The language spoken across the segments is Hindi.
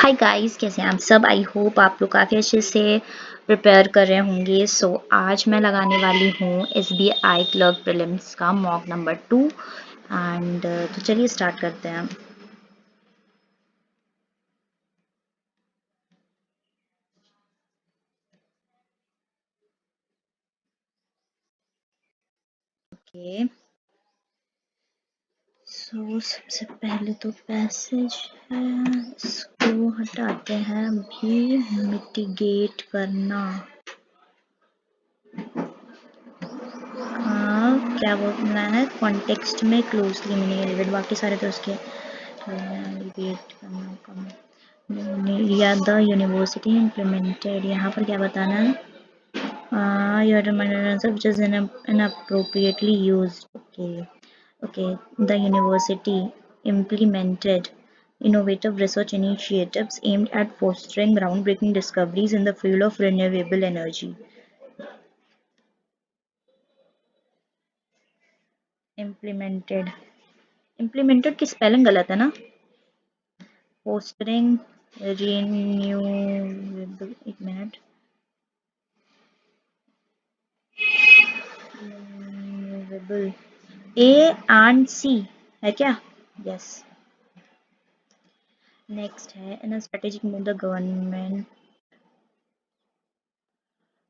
हाय गाइस, कैसे हैं आप सब। आई होप आप लोग काफ़ी अच्छे से प्रिपेयर कर रहे होंगे। आज मैं लगाने वाली हूँ SBI क्लर्क प्रीलिम्स का मॉक नंबर 2 एंड तो चलिए स्टार्ट करते हैं। ओके, सबसे पहले तो पैसेज है, इसको हटाते हैं। अभी मिटिगेट करना, हाँ क्या बोलना है, कॉन्टेक्स्ट में क्लोजली मीनिंग एलिवेट, बाकी सारे तो उसके एलिवेट करना कम या द यूनिवर्सिटी इम्प्लीमेंटेड। यहाँ पर क्या बताना है, your terminology which is inappropriately used. Okay, the university implemented innovative research initiatives aimed at fostering groundbreaking discoveries in the field of renewable energy. Implemented, implemented की spelling गलत है ना, fostering renewable, एक minute, renewable A and C है क्या? Yes. Next है, in a strategic move the government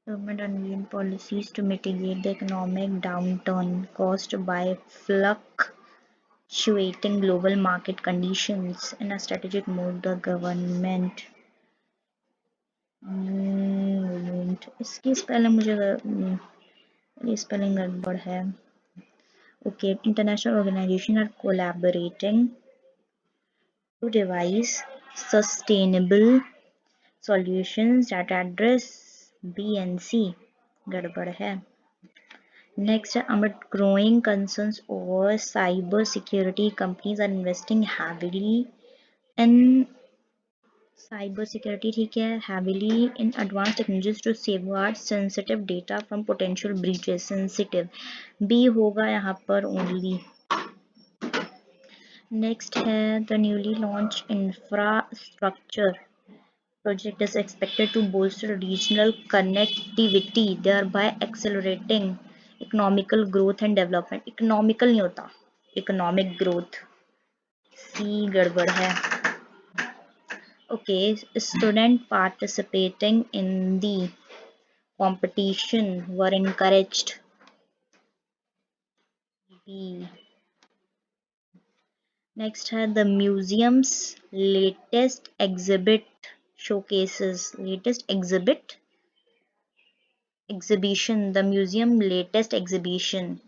unveiled policies to mitigate the economic downturn caused by fluctuating global market conditions. In a strategic move the government इसकी स्पेलिंग मुझे ये स्पेलिंग गड़बड़ है। Okay, international organizations are collaborating to devise sustainable solutions that address B and C. गड़बड़ है। Next, amid growing concerns over cybersecurity, companies are investing heavily in cybersecurity, ठीक है, heavily in advanced technologies to safeguard sensitive data from potential breaches. Sensitive B होगा यहाँ पर only. Next है, the newly launched infrastructure project is expected to bolster regional connectivity, thereby accelerating economical growth and development. Economical नहीं होता, economic growth. C गड़बड़ है। Okay, student participating in the competition were encouraged. B. Next है, the museum's latest exhibit showcases, latest exhibition, the museum latest exhibition.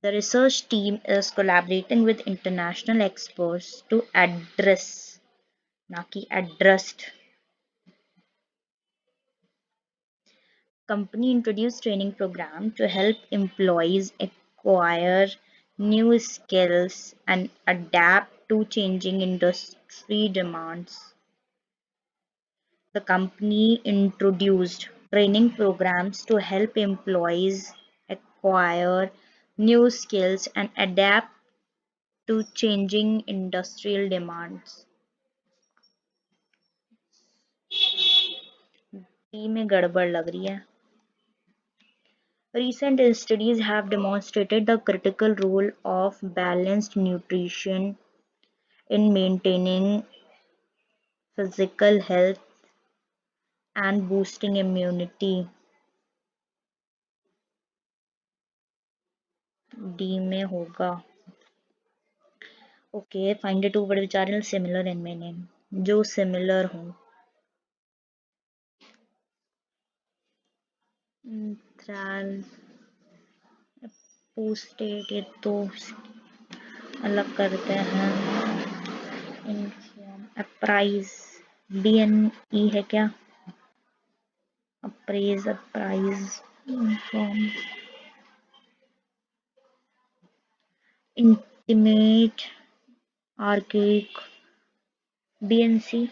The research team is collaborating with international experts to address, ना कि addressed. Company introduced training program to help employees acquire new skills and adapt to changing industry demands. The company introduced training programs to help employees acquire new skills and adapt to changing industrial demands. ई में गड़बड़ लग रही है। Recent studies have demonstrated the critical role of balanced nutrition in maintaining physical health and boosting immunity. D में होगा। Okay, find the two words which are similar in meaning. जो similar हो। पोस्टेड ये तो अलग करते हैं। इनफॉर्म अप्राइज BNE है क्या? Apprise apprise inform intimate archaic BNC.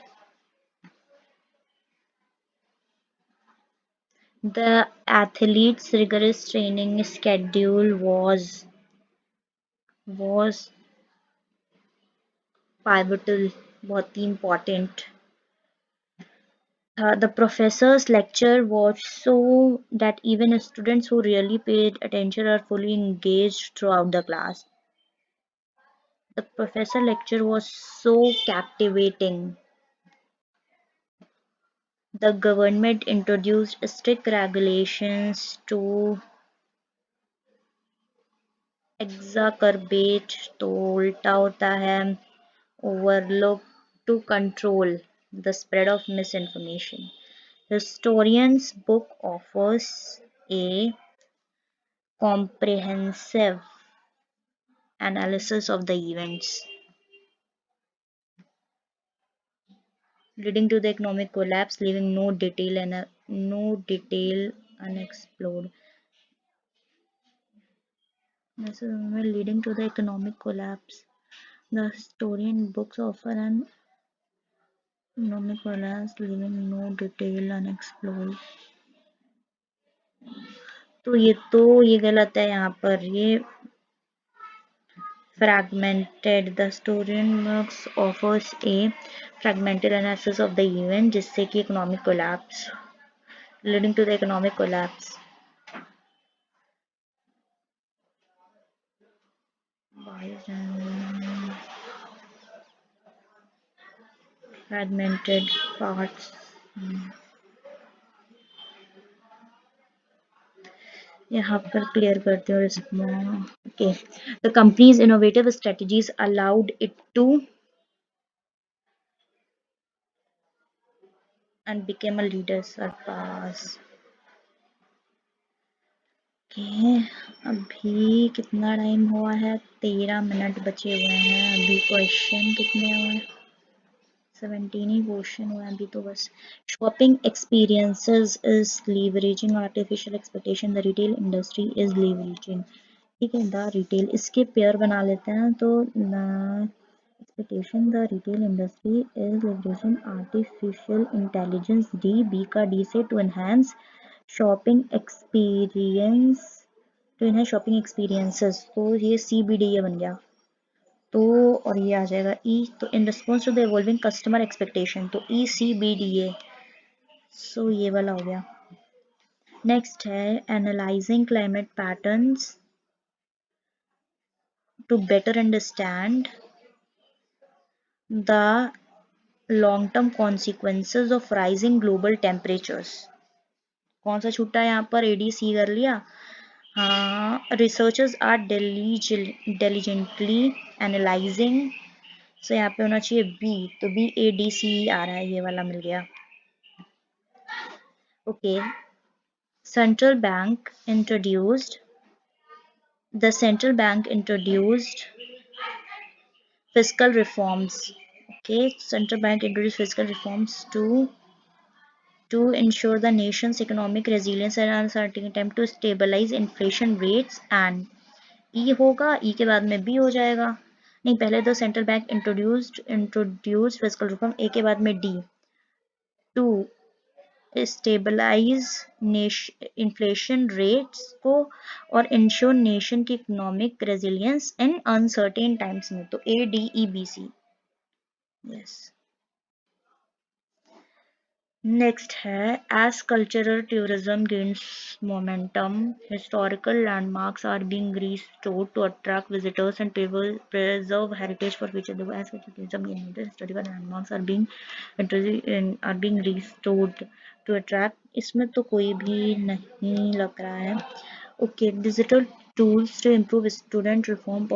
The athlete's rigorous training schedule was pivotal, बहुत ही important था. The professor's lecture was so that even students who really paid attention are fully engaged throughout the class. The professor lecture was so captivating. The government introduced strict regulations to exacerbate तो उल्टा होता है overlook to control the spread of misinformation. The historian's book offers a comprehensive analysis of the events leading to the economic collapse, leaving no detail unexplored. This is leading to the economic collapse. The historian books offer an economic collapse, leaving no detail unexplored. तो ये गलत है यहाँ पर ये fragmented. The historian books offers a fragmented analysis of the event जिससे कि economic collapse leading to the economic collapse. Fragmented parts. यहाँ पर क्लियर करती हूँ response. Okay. The company's innovative strategies allowed it to and became a leader surpass. Okay. अभी कितना टाइम हुआ है 13 मिनट बचे हुए हैं. अभी क्वेश्चन कितने हुए हैं 17 ही क्वेश्चन हुआ है अभी तो बस. Shopping experiences is leveraging artificial expectation the retail industry is leveraging. ठीक है द रिटेल इसके पेयर बना लेते हैं तो expectation the retail industry is leveraging artificial intelligence B का डी से to enhance shopping experience to enhance shopping experiences. तो ये सी बी डी ए बन गया तो और ये आ जाएगा ई. तो in response to the evolving customer expectation तो E C B D A. सो ये वाला हो गया. नेक्स्ट है analysing climate patterns to better understand the long-term consequences of rising global temperatures. कौन सा छूटा है यहाँ पर ADC कर लिया. हाँ researchers are diligently analyzing. so यहाँ पे होना चाहिए B तो B ADC आ रहा है ये वाला मिल गया. Okay. The central bank introduced fiscal reforms. Okay, central bank introduced fiscal reforms to ensure the nation's economic resilience and uncertain attempt to stabilize inflation rates and E होगा E के बाद में B हो जाएगा. नहीं पहले तो central bank introduced fiscal reform A के बाद में D to stabilise inflation rates को और इंश्योर नेशन की economic resilience in uncertain times में. तो ADEBC. यस. नेक्स्ट है as cultural tourism gains momentum historical landmarks are being restored to attract visitors and preserve heritage for future. देखो as cultural tourism gain historical landmarks are being restored to attract. इसमें तो कोई भी नहीं लग रहा है. Okay. Digital tools to improve student reform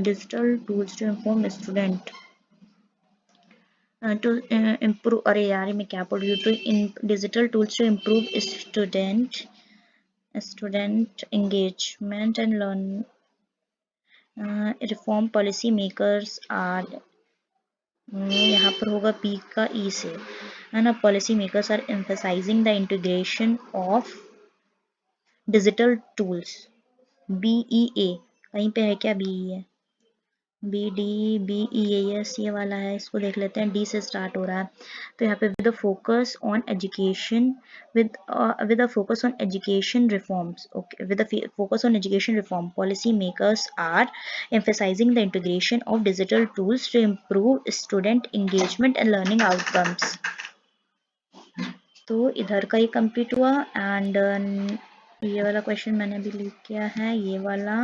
digital tools to inform student to improve अरे यार मैं क्या पढ़ रही हूँ. तो in digital tools to improve student engagement and learn reform policy makers are यहाँ पर होगा P का E से है ना. policy makers are emphasizing the integration of digital tools. BEA कहीं पे है क्या BEA BDBEAS ये वाला है, इसको देख लेते हैं। डी से स्टार्ट हो रहा है, तो यहाँ पे with focus on education, with a focus on education reforms, okay, with a focus on education reform, policy makers are emphasizing the integration of digital tools to improve student engagement and learning outcomes। तो इधर का ही कंप्लीट हुआ। एंड ये वाला क्वेश्चन मैंने अभी लिख किया है, ये वाला।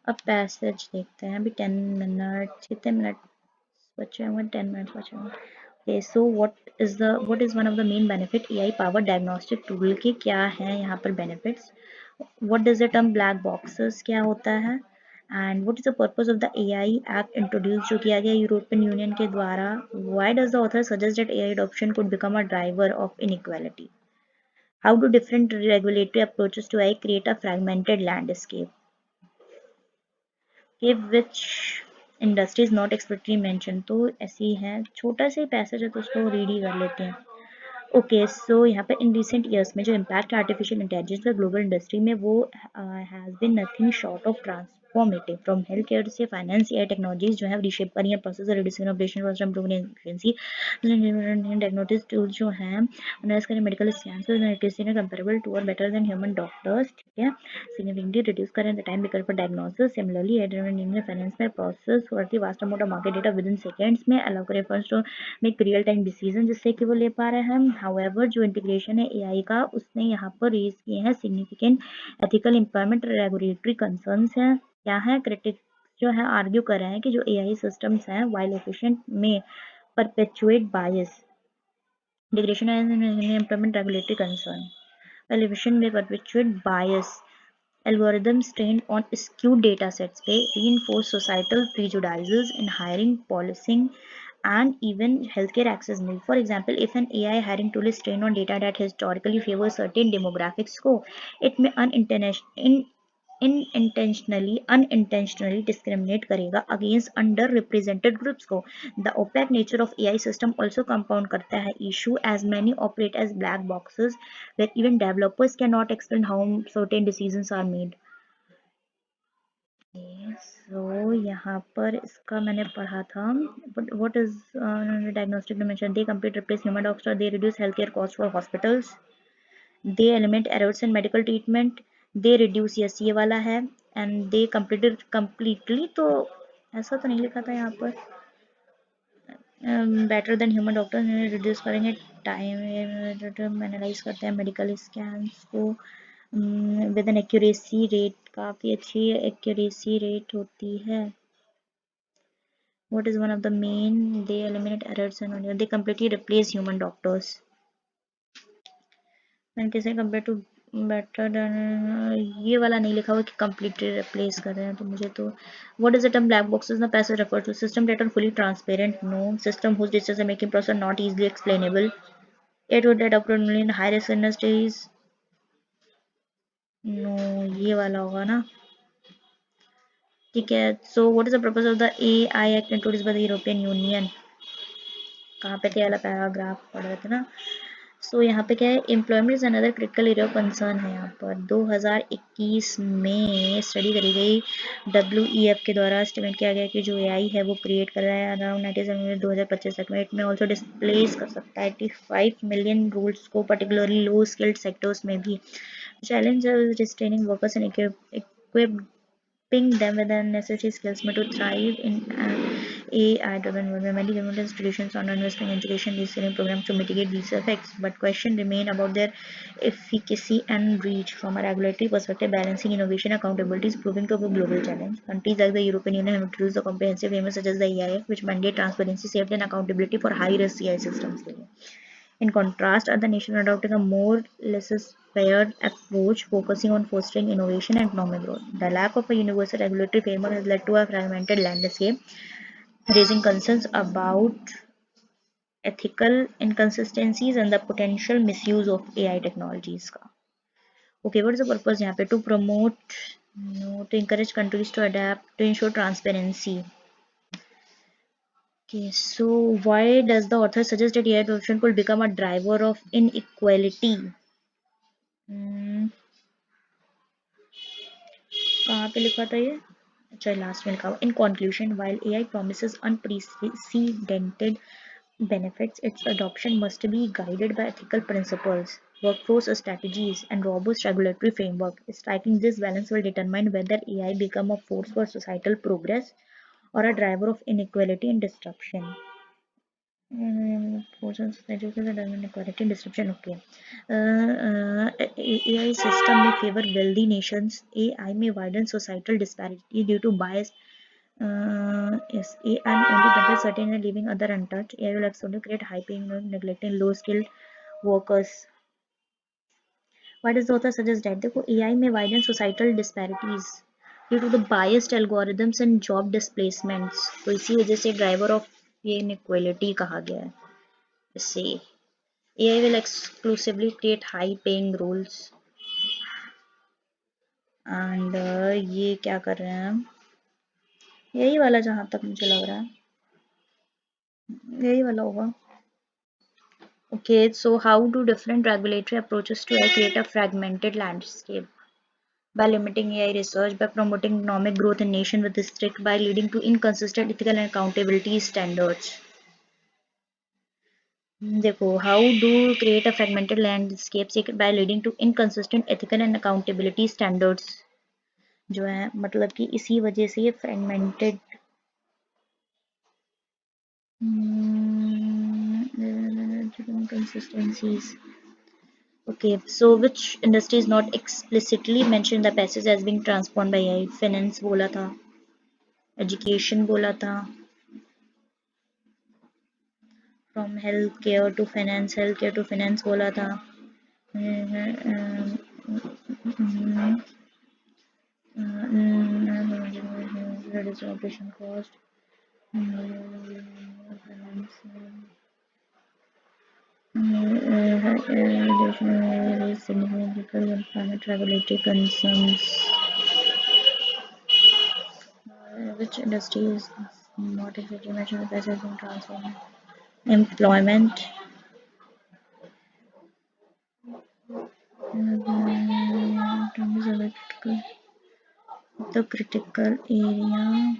अब पैसेज देखते हैं। अभी 10 मिनट, कितने मिनट बचे हुए? 10 मिनट बचे हुए। Okay, so what is one of the main benefit AI powered diagnostic tool के क्या है यहाँ पर benefits? What does the term black boxes क्या होता है? And what is the purpose of the AI Act introduced जो किया गया यूरोपियन यूनियन के द्वारा? Why does the author suggest that AI adoption could become a driver of inequality? How do different regulatory approaches to AI create a fragmented landscape? Give which industry is not explicitly mentioned। तो ऐसी है, छोटा सा ही पैसेज है तो उसको रीड ही कर लेते हैं। ओके, सो यहाँ पे इन रिसेंट ईयर्स में जो इम्पैक्ट आर्टिफिशियल इंटेलिजेंस का ग्लोबल इंडस्ट्री में, वो has been nothing short of transformative. From health care से फाइनेंस, एआई टेक्नोलॉजीज जो है रिशेप करी है process, reducing operation cost, improving efficiency. Technologies tools जो हैं एनालाइज करें मेडिकल स्कैन्स को कंपेरेबल टू और बेटर देन ह्यूमन डॉक्टर्स, ठीक है। सिग्निफिकेंटली रिड्यूस करें the time required for diagnosis. Similarly AI finance में प्रोसेस करती vast amount of market data within seconds में, अलाउ करें first to make real time decision जिससे कि वो ले पा रहे हैं। हाउएवर जो इंटीग्रेशन है एआई का, उसने यहाँ पर रेज किए हैं significant ethical, employment, regulatory concerns हैं। क्या है? क्रिटिक्स जो है आर्ग्यू कर रहे हैं कि जो एआई सिस्टम्स हैं वाइल एफिशिएंट में perpetuate bias, integration and employment, regulatory concern, while efficient में perpetuate bias, algorithms trained on skewed datasets may reinforce societal prejudices in hiring, policing, and even healthcare access need. For example, if an AI hiring tool is trained on data that historically favors certain demographics को, it may unintentionally discriminate करेगा against underrepresented groups को। The opaque nature of AI system also compound करता है issue as many operate as black boxes where even developers cannot explain how certain decisions are made। So यहाँ पर इसका मैंने पढ़ा था, what is diagnostic dimension? They completely replace human doctor, they reduce healthcare costs for hospitals, they eliminate errors in medical treatment, they reduce, yes ये वाला है, and they completely तो ऐसा तो नहीं लिखा था यहाँ पर, better than human doctor, reduce करेंगे टाइम, एनालाइज करते हैं मेडिकल स्कैन्स को विद एन एक्यूरेसी रेट, काफ़ी अच्छी एक्यूरेसी रेट होती है। What is one of the main? They eliminate errors and they completely replace human doctors and कैसे कंपेयर टू बेटर। ये वाला नहीं लिखा हुआ कि completely replace कर रहे हैं, तो मुझे तो what is the term black boxes ना पैसे refer to system that are fully transparent, no, system whose decision making process not easily explainable, it would adopt only in high risk industries, no, ये वाला होगा ना, ठीक है। So what is the purpose of the AI Act introduced by the European Union? कहाँ पे थे वाला पैराग्राफ पढ़ रहे थे ना। सो यहाँ पे क्या है, employment is another critical area of concern है। यहाँ पर 2021 में स्टडी करी गई WEF के द्वारा, एस्टिमेट किया गया कि जो AI है वो क्रिएट कर रहा है अराउंड 2025 तक में, इट में ऑल्सो डिस्प्लेस कर सकता है 85 मिलियन रोल्स को, पर्टिकुलरली लो स्किल्ड सेक्टर्स में भी। चैलेंज है restraining workers and equip them with the necessary skills to thrive in an AI-driven world. Many government institutions are investing in education reskilling programs to mitigate these effects, but questions remain about their efficacy and reach. From a regulatory perspective, balancing innovation and accountability is proving to be a global challenge. Countries like the European Union have introduced a comprehensive framework such as the EIF, which mandate transparency, safety, and accountability for high-risk AI systems. In contrast, other nations are adopting a more laissez-faire approach, focusing on fostering innovation and economic growth. The lack of a universal regulatory framework has led to a fragmented landscape, raising concerns about ethical inconsistencies and the potential misuse of AI technologies. Okay, what is the purpose यहाँ पे? To promote, no, to encourage countries to adapt, to ensure transparency. Okay, so why does the author suggest that AI adoption could become a driver of inequality? कहाँ पे लिखा था ये? अच्छा लास्ट में लिखा हुआ in conclusion while AI promises unprecedented benefits, its adoption must be guided by ethical principles, workforce strategies, and robust regulatory framework. Striking this balance will determine whether AI become a force for societal progress or a driver of inequality and disruption. Forces education and inequality and disruption. Okay. AI system may favor wealthy nations. AI may widen societal disparity due to bias. Yes, AI only benefits certain and leaving other untouched. AI will also create high paying and neglecting low skilled workers. Why does the author suggest that? देखो AI may widen societal disparities due to the biased algorithms and job displacements. तो इसी वजह से ड्राइवर ऑफ ये inequality कहा गया है. इससे AI will exclusively create high paying roles. And ये क्या कर रहे हैं हम? यही वाला जहां तक मुझे लग रहा है यही वाला होगा. Okay, so how do different regulatory approaches to AI create a fragmented landscape? By limiting AI research, by promoting economic growth in nation with strict, by leading to inconsistent ethical and accountability standards. देखो, how do create a fragmented landscape by leading to inconsistent ethical and accountability standards? जो है मतलब कि इसी वजह से ये fragmented inconsistencies. Okay, so which industry is not explicitly mentioned in the passage as being transformed by AI? Finance बोला था, education बोला था, from healthcare to finance बोला था, reduce operation cost, significant employment regulatory concerns. Which industry is not exactly mentioned as has been transformed? Employment. The critical area.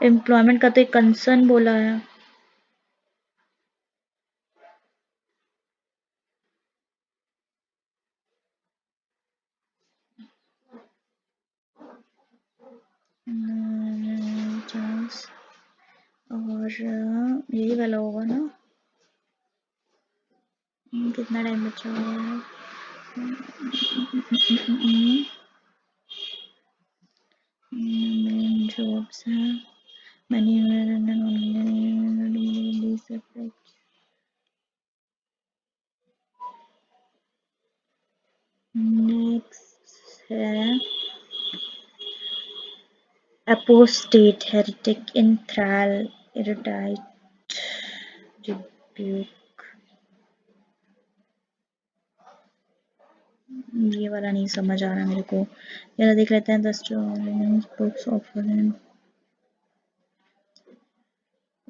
Employment का तो एक कंसर्न बोला है. और यही वाला होगा ना. कितना टाइम बचा हुआ है? जॉब्स हैं मनी नेक्स्ट है apostate heretic enthrall erudite rebuke. ये वाला नहीं समझ आ रहा मेरे को. ये देख लेते हैं. Books offer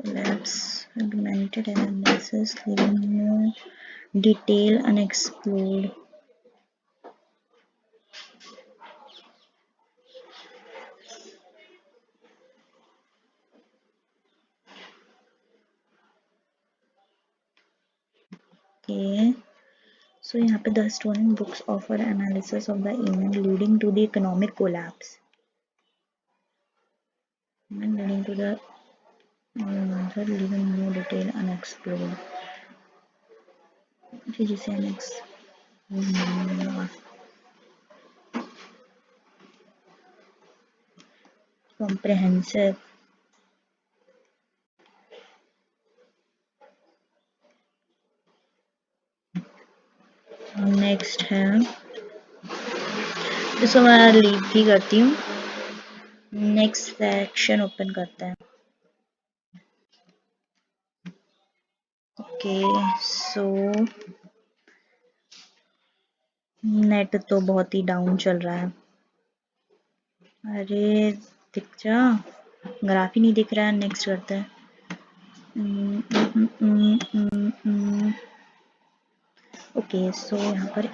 labs augmented analysis leaving more detail unexplored. Okay. So यहाँ पे the student books offer analysis of the event leading to the economic collapse and leading to the leaving more detail unexplored. जिसे comprehensive. नेक्स्ट है इसको मैं लीव भी करती हूँ. नेक्स्ट सेक्शन ओपन करते हैं. ओके सो नेट तो बहुत ही डाउन चल रहा है. अरे दिख जा ग्राफ ही नहीं दिख रहा है. नेक्स्ट करते हैं. ओके, सो यहाँ पर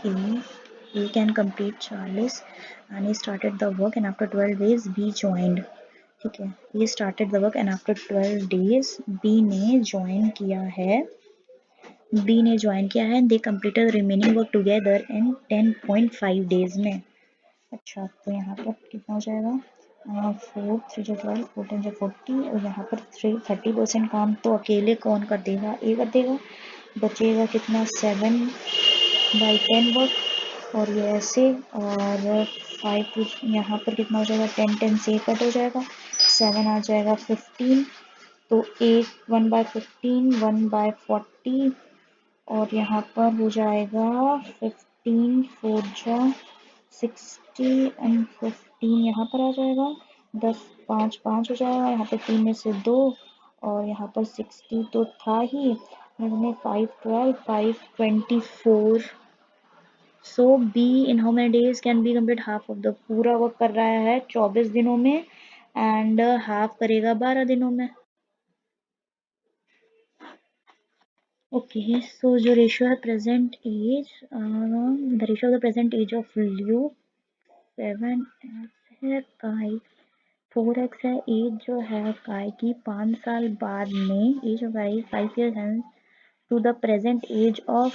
A can complete 40 and he started the work and after 12 days B joined. ठीक है, ये started the work and after 12 days B ने ज्वाइन किया है, दे completed the remaining work together in 10.5 days में. अच्छा, तो यहाँ पर कितना हो जाएगा, 4 3 जो 12 4 10 जो 40 और यहाँ पर 30% काम तो अकेले कौन कर देगा, ए कर देगा. बचेगा कितना, 7/10 वर्क और ये ऐसे, और 5 यहाँ पर कितना हो जाएगा, 10 से कट हो जाएगा, 7 आ जाएगा 15, तो 1/15 1/40 और यहाँ पर हो जाएगा 15 4 जा 60 एंड 15 यहाँ पर आ जाएगा, 10 5 5 हो जाएगा, यहाँ पर 3 में से 2 और यहाँ पर 60 तो था ही, मैंने 5 12 5 24. सो be in how many days can be complete half of the, पूरा वर्क कर रहा है 24 दिनों में एंड हाफ करेगा 12 दिनों में. ओके, सो जो रेशियो है present age, the ratio of the present age of Luke 7x है, काई 4x है, एज जो है काय की 5 साल बाद में, एज ऑफ काई 5 years hence to the present age of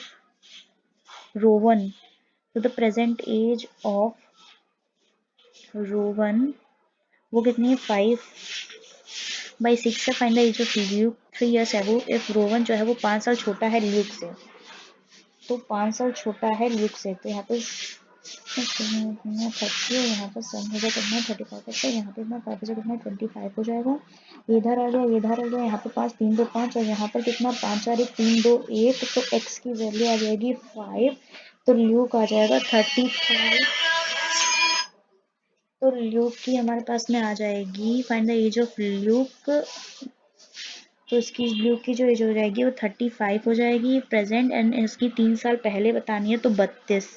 Rowan, to the present age of Rowan वो कितनी है, 5/6 है. Find the age of Luke 3 years ago. If Rowan जो है वो 5 साल छोटा है ल्यूक से, तो 5 साल छोटा है ल्यूक से, तो यहाँ पे 30 और यहाँ पर 7 हो जाएगा कितना, 35 तक, यहाँ पे इतना 5 कितना 25 हो जाएगा, इधर आ गया, यहाँ पे 5 3 2 5 और यहाँ पर कितना 5 4 1 3 2 1, तो x की वैल्यू आ जाएगी 5, तो ल्यूक आ जाएगा 35. तो ल्यूक की हमारे पास में आ जाएगी, find the age of Luke, तो इसकी ल्यूक की जो एज हो जाएगी वो 35 हो जाएगी प्रेजेंट, एंड इसकी 3 साल पहले बतानी है तो 32.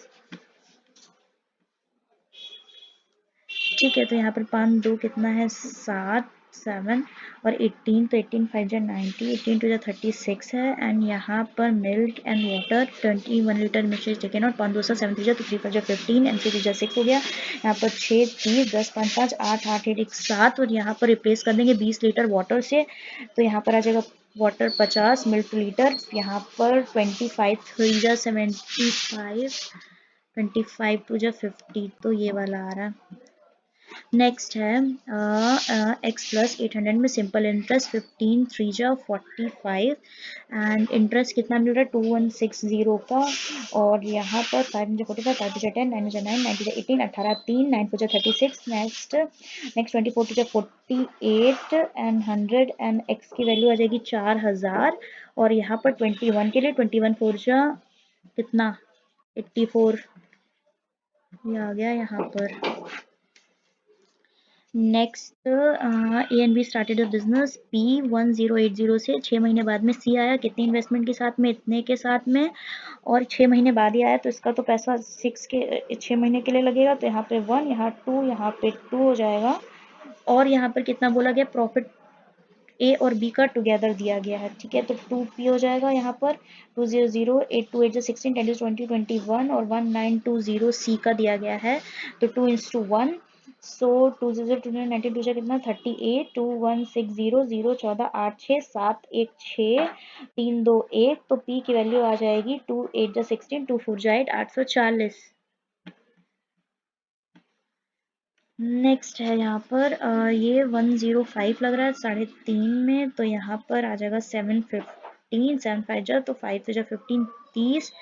ठीक है, तो यहाँ पर 5 2 कितना है 7 7 और 18, तो 18 5 जा 90, 18 2 जा 36 है, एंड यहाँ पर milk and water 21 litre mixture taken और 5 2 7 3 जा, तो 3 5 जा 15 एंड 3 जा 6 हो गया, यहाँ पर 6 30 10 5 5 8 8 8 7 और यहाँ पर रिप्लेस कर देंगे 20 लीटर वाटर से, तो यहाँ पर आ जाएगा वाटर 50 मिल्क लीटर, यहाँ पर 25 3 जा 75 25 2 जा 50, तो ये वाला आ रहा है. नेक्स्ट है x प्लस 800 में सिंपल इंटरेस्ट 15 3 जा 45 एंड इंटरेस्ट कितना मिल रहा है 2160 का, और यहाँ पर 5 जा 45 5 जा 10 9 जा 9 9 जा 18 18 3 9 4 जा 36. नेक्स्ट 24 जा 48 एंड 100 एंड x की वैल्यू आ जाएगी 4000, और यहाँ पर 21 के लिए 21 4 जा कितना 84, ये आ गया यहाँ पर. Next A and be started a business P 1080 से 6 महीने बाद में सी आया, कितने इन्वेस्टमेंट के साथ में, इतने के साथ में, और 6 महीने बाद ही आया, तो इसका तो पैसा 6 महीने के लिए लगेगा, तो यहाँ पे 1 यहाँ 2 यहाँ पे 2 हो जाएगा, और यहाँ पर कितना बोला गया प्रॉफिट ए और बी का टुगेदर दिया गया है. ठीक है, तो 2p हो जाएगा यहाँ पर 200 8 2 8 16 10 20 21 और 1920 सी का दिया गया है, तो 2:1, सो 200 219 2 कितना 38 2160 0 14 8 6 7 1 6 3 2 1, तो p की वैल्यू आ जाएगी 2 8 जा 16 2 4 जा 8 840. नेक्स्ट है यहाँ पर ये 105 लग रहा है 3.5 में, तो यहाँ पर आ जाएगा 715 7 5 जा, तो 5 जा 15 30,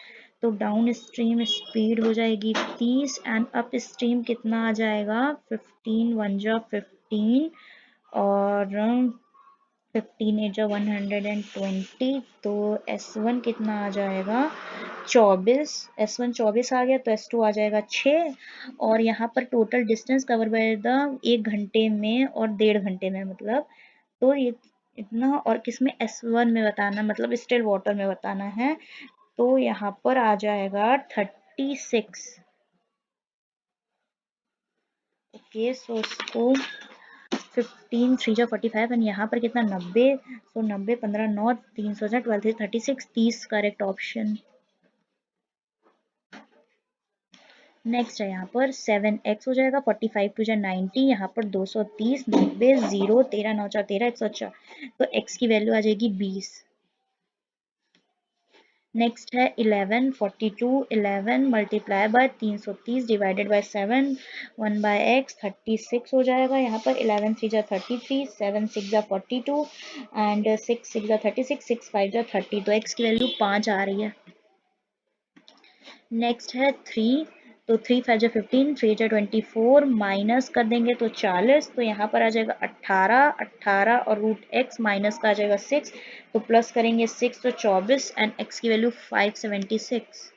तो डाउन स्ट्रीम स्पीड हो जाएगी 30 एंड अप स्ट्रीम कितना आ जाएगा 15 1 जा 15 और 15 8 जा 120, तो S1 कितना आ जाएगा 24, S1 24 आ गया, तो S2 आ जाएगा 6, और यहाँ पर total distance cover by the 1 घंटे में और 1.5 घंटे में, मतलब तो ये इतना, और किसमें S1 में बताना, मतलब स्टिल वाटर में बताना है, तो यहाँ पर आ जाएगा 36. ओके, सो इसको 15 3 जा 45 एंड यहाँ पर कितना 90, सो 90 15 9 300 जा 12 36 30 करेक्ट ऑप्शन। नेक्स्ट है यहाँ पर 7x हो जाएगा 45 टू जा 90, यहाँ पर 230 90 0 13 9 4 13 104, तो x की वैल्यू आ जाएगी 20। नेक्स्ट है 11 42 11 multiply by 330 divided by 7 1 by x 36 हो जाएगा। यहाँ पर 11 3 जा 33 7 6 जा 42 एंड 6 6 जा 36 6 5 जा 30, तो x की वैल्यू 5 आ रही है। नेक्स्ट है 3, तो 3 5 जा 15 3 जा 24 माइनस कर देंगे तो 40, तो यहाँ पर आ जाएगा 18 18 और रूट x माइनस का आ जाएगा 6, तो प्लस करेंगे 6 तो 24 एंड x की वैल्यू 576।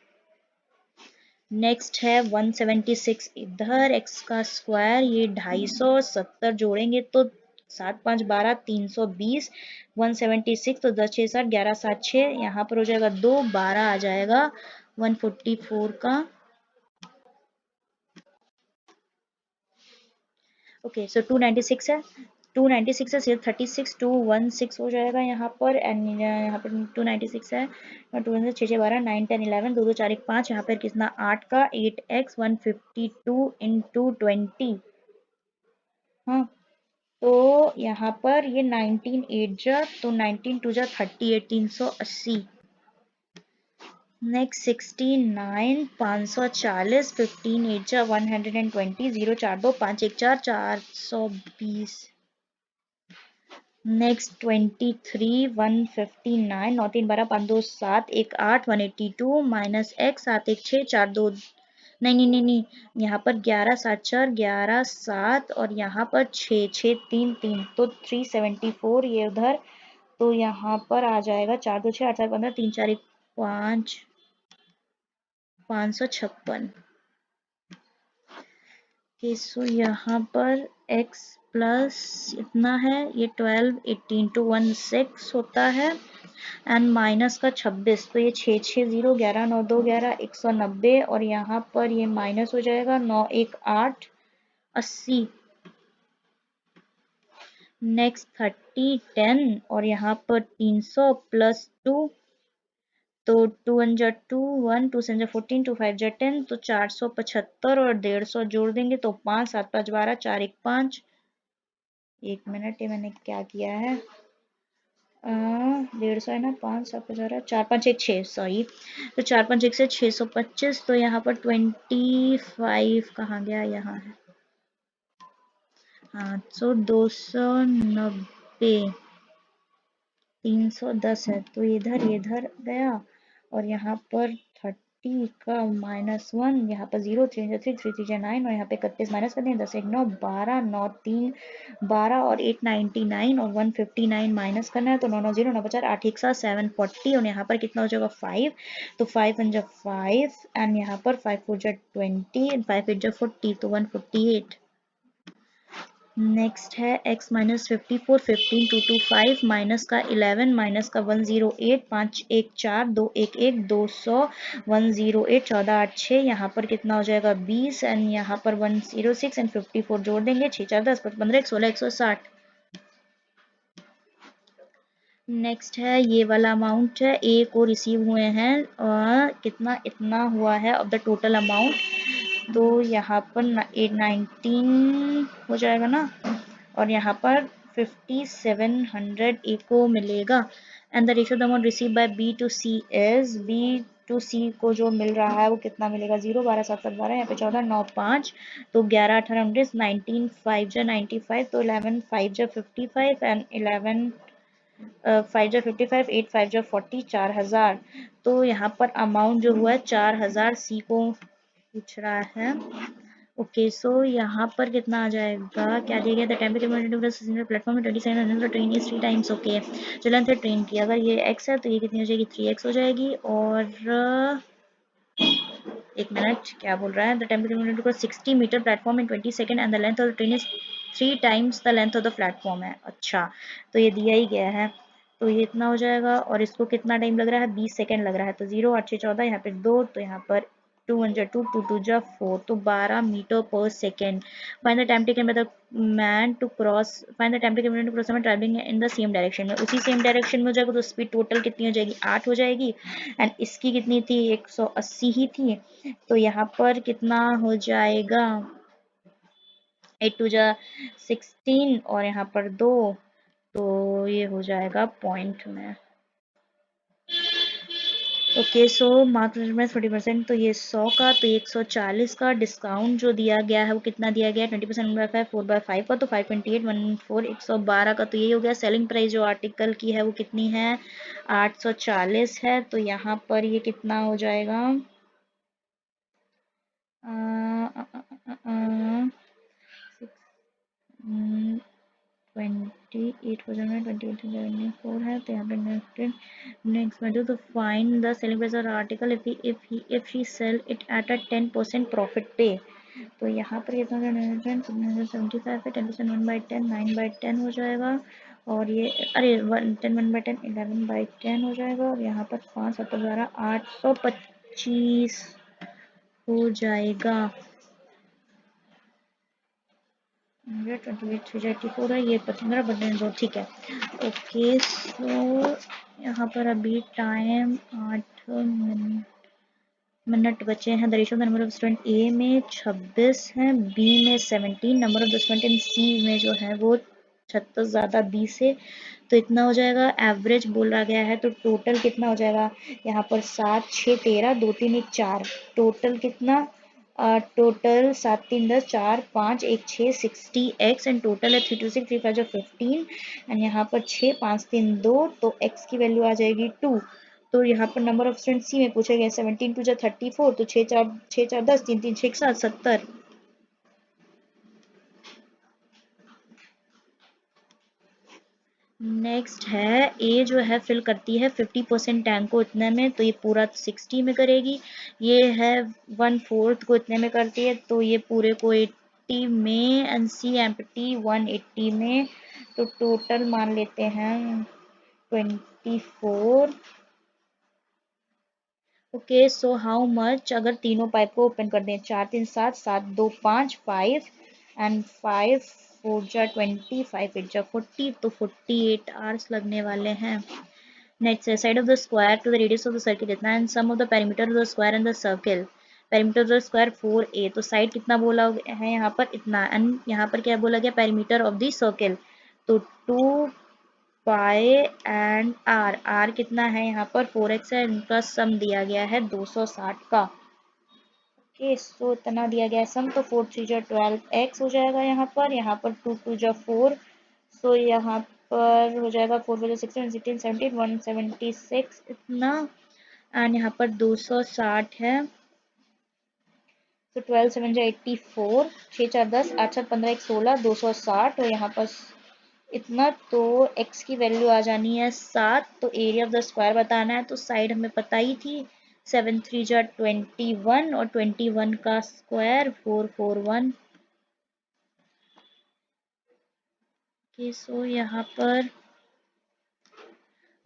नेक्स्ट है 176 इधर, x का स्क्वायर ये 250 70 जोड़ेंगे तो 7 5 12 320 176, तो 10 6 7 11 7 6, यहाँ पर हो जाएगा 2 12 आ जाएगा 144 का। ओके सो 296 है, 296 है सिर्फ 36 216 हो जाएगा यहाँ पर एंड यहाँ पर 296 है, 2 6 6 12 9 10 11 2 2 4 1 5, यहाँ पर कितना 8 का 8x 152 इंटू 20। हाँ, तो यहाँ पर ये 19 8 जा, तो 19 2 जा 38 380। नेक्स्ट 69 540 15 8 जा 120 0 4 2 5 1 4 420। नेक्स्ट 23 159 9 3 12 5 2 7 1 8 182 माइनस x 7 1 6 4 2, नहीं नहीं नहीं नहीं, यहाँ पर 11 7 4 11 7 और यहाँ पर 6 6 3 3, तो 374 ये उधर, तो यहाँ पर आ जाएगा 4 2 6 8 7 15 3 4 1 5 556। ओके सो यहाँ पर x प्लस इतना है, ये 12 18 टू 1 6 होता है एंड माइनस का 26, तो ये 6 6 0 11 9 2 11 190 और यहाँ पर ये माइनस हो जाएगा 9 1 8 80। नेक्स्ट 30 10 और यहाँ पर 300 प्लस 2, तो 2 1 जा 2 1 2 7 जा 14 2 5 जा 10, तो 475 और 150 जोड़ देंगे तो 5 7 5 12 4 1 5। एक मिनट, ये मैंने क्या किया है, 150 है ना, 5 7 5 4 5 1 6 सॉरी, तो 4 5 1 से 625, तो यहाँ पर 25 कहाँ गया, यहाँ है, हाँ सो 290 310 है, तो इधर गया और यहाँ पर 30 का -1, यहाँ पर 0 3 3 3 3 9 और यहाँ पे 31 माइनस कर दें 10 1 9 12 9 3 12 और 899 और 159 माइनस करना है, तो 9 9 0 9 4 8 1 7 740 और यहाँ पर कितना हो जाएगा 5, तो 5 1 जा 5 एंड यहाँ पर 5 4 जा 20 एंड 5 8 जा 40, तो 148। नेक्स्ट है x माइनस 54 15 2 2 5 माइनस का 11 माइनस का 108 5 1 4 2 1 1 200 108 14 8 6, यहाँ पर कितना हो जाएगा 20 एंड यहाँ पर 106 एंड 54 जोड़ देंगे 6 4 10 15 1 16 160। नेक्स्ट है ये वाला अमाउंट है, ए को रिसीव हुए हैं कितना इतना हुआ है ऑफ द टोटल अमाउंट, तो यहाँ पर 19 हो जाएगा ना और यहाँ पर 5700 ए को मिलेगा and the ratio the amount receive by B to C is, B to C को जो मिल रहा है वो कितना मिलेगा 0 12 7 7 12, यहाँ पे 14 9 5, तो 11 18 19 19 5 जा 95, तो 11 5 जा 55 एंड 11 5 जा 55 8 5 जा 40 4000, तो यहाँ पर अमाउंट जो हुआ है 4000 सी को पूछ रहा है। ओके सो यहाँ पर कितना आ जाएगा, क्या दिया गया था, टेम्परेचर प्लेटफॉर्म में 2700 ट्रेन इज 3 टाइम्स, ओके जो लेंथ है ट्रेन की, अगर ये x है तो ये कितनी हो जाएगी 3x हो जाएगी, और एक मिनट क्या बोल रहा है, the temperature 60 metre platform in 20 second and the length of the train is 3 times the length of the platform है, अच्छा तो ये दिया ही गया है, तो ये इतना हो जाएगा और इसको कितना टाइम लग रहा है 20 सेकंड लग रहा है, तो 0 8 6 14, यहाँ पे 2, तो यहाँ पर 200 टू जा 4 तो 12 metre per second. Find the time taken by the man to cross, find the time taken man to cross travelling in the same direction में, उसी सेम डायरेक्शन में हो जाएगा तो स्पीड टोटल कितनी हो जाएगी 8 हो जाएगी। एंड इसकी कितनी थी 180 ही थी, तो यहाँ पर कितना हो जाएगा 8 टू जा 16 और यहाँ पर 2, तो ये हो जाएगा पॉइंट में। ओके सो मार्क में 40%, तो ये 100 का, तो 140 का डिस्काउंट जो दिया गया है वो कितना दिया गया है 20% बाय 5 4/5 का, तो 52814 112 का, तो ये हो गया। सेलिंग प्राइस जो आर्टिकल की है वो कितनी है 840 है, तो यहाँ पर ये कितना हो जाएगा 28,074 है, तो यहाँ पे नेक्स्ट में तो find the selling price of article if he sell it at a 10% profit पे, तो यहाँ पर कितना 75 है, 10% 1/10 9/10 हो जाएगा, और ये अरे 10 1/10 11/10 हो जाएगा, और यहाँ पर 5 7 12 825 हो जाएगा। 28,384 है, ये 15 ठीक है। ओके सो यहाँ पर अभी टाइम 8 मिनट बचे हैं। The ratio of number of student A में 26 है, बी में 17, number of the student in C में जो है वो 36 ज़्यादा बी से, तो इतना हो जाएगा। एवरेज बोला गया है तो टोटल कितना हो जाएगा यहाँ पर 7 6 13 2 3 1 4, टोटल कितना टोटल 7 3 10 4 5 1 6 60 एक्स, एंड टोटल है 3 2 6 3 5 जो 15, एंड यहाँ पर 6 5 3 2, तो एक्स की वैल्यू आ जाएगी 2। तो यहाँ पर नंबर ऑफ स्टूडेंट सी में पूछे गए 17 2 जा 34, तो 6 4 10 3 3 6 7 70। नेक्स्ट है ए जो है फिल करती है 50% टैंक को इतने में, तो ये पूरा 60 में करेगी। ये है 1/4 को इतने में करती है, तो ये पूरे को 80 में, एंड सी एम्प्टी 180 में, तो टोटल मान लेते हैं 24। ओके सो हाउ मच, अगर तीनों पाइप को ओपन कर दें 4 3 7 7 2 5 5 एंड 5 4 जा 20 5 8 जा 40, तो 48 आवर्स लगने वाले हैं। नेक्स्ट है side of the square to the radius of the circle कितना, and sum of the perimeter of the square and the circle, perimeter of the square 4a, तो साइड कितना बोला है यहाँ पर इतना, एंड यहाँ पर क्या बोला गया पेरीमीटर ऑफ द सर्किल, तो 2 पाई एंड आर, आर कितना है यहाँ पर 4x है, इनका सम दिया गया है 260 का। ओके सो इतना दिया गया है सम, तो 4 3 जा 12x हो जाएगा यहाँ पर 2 2 जा 4, सो यहाँ पर हो जाएगा 4 4 जा 16 16 17 176 इतना, एंड यहाँ पर 260 है, तो 12 7 जा 84, 6 4 10 8 7 15 1 16 260, और यहाँ पर इतना, तो x की वैल्यू आ जानी है 7, तो एरिया ऑफ द स्क्वायर बताना है, तो साइड हमें पता ही थी 7 3 जा 21, और 21 का स्क्वायर 441। ओके सो यहाँ पर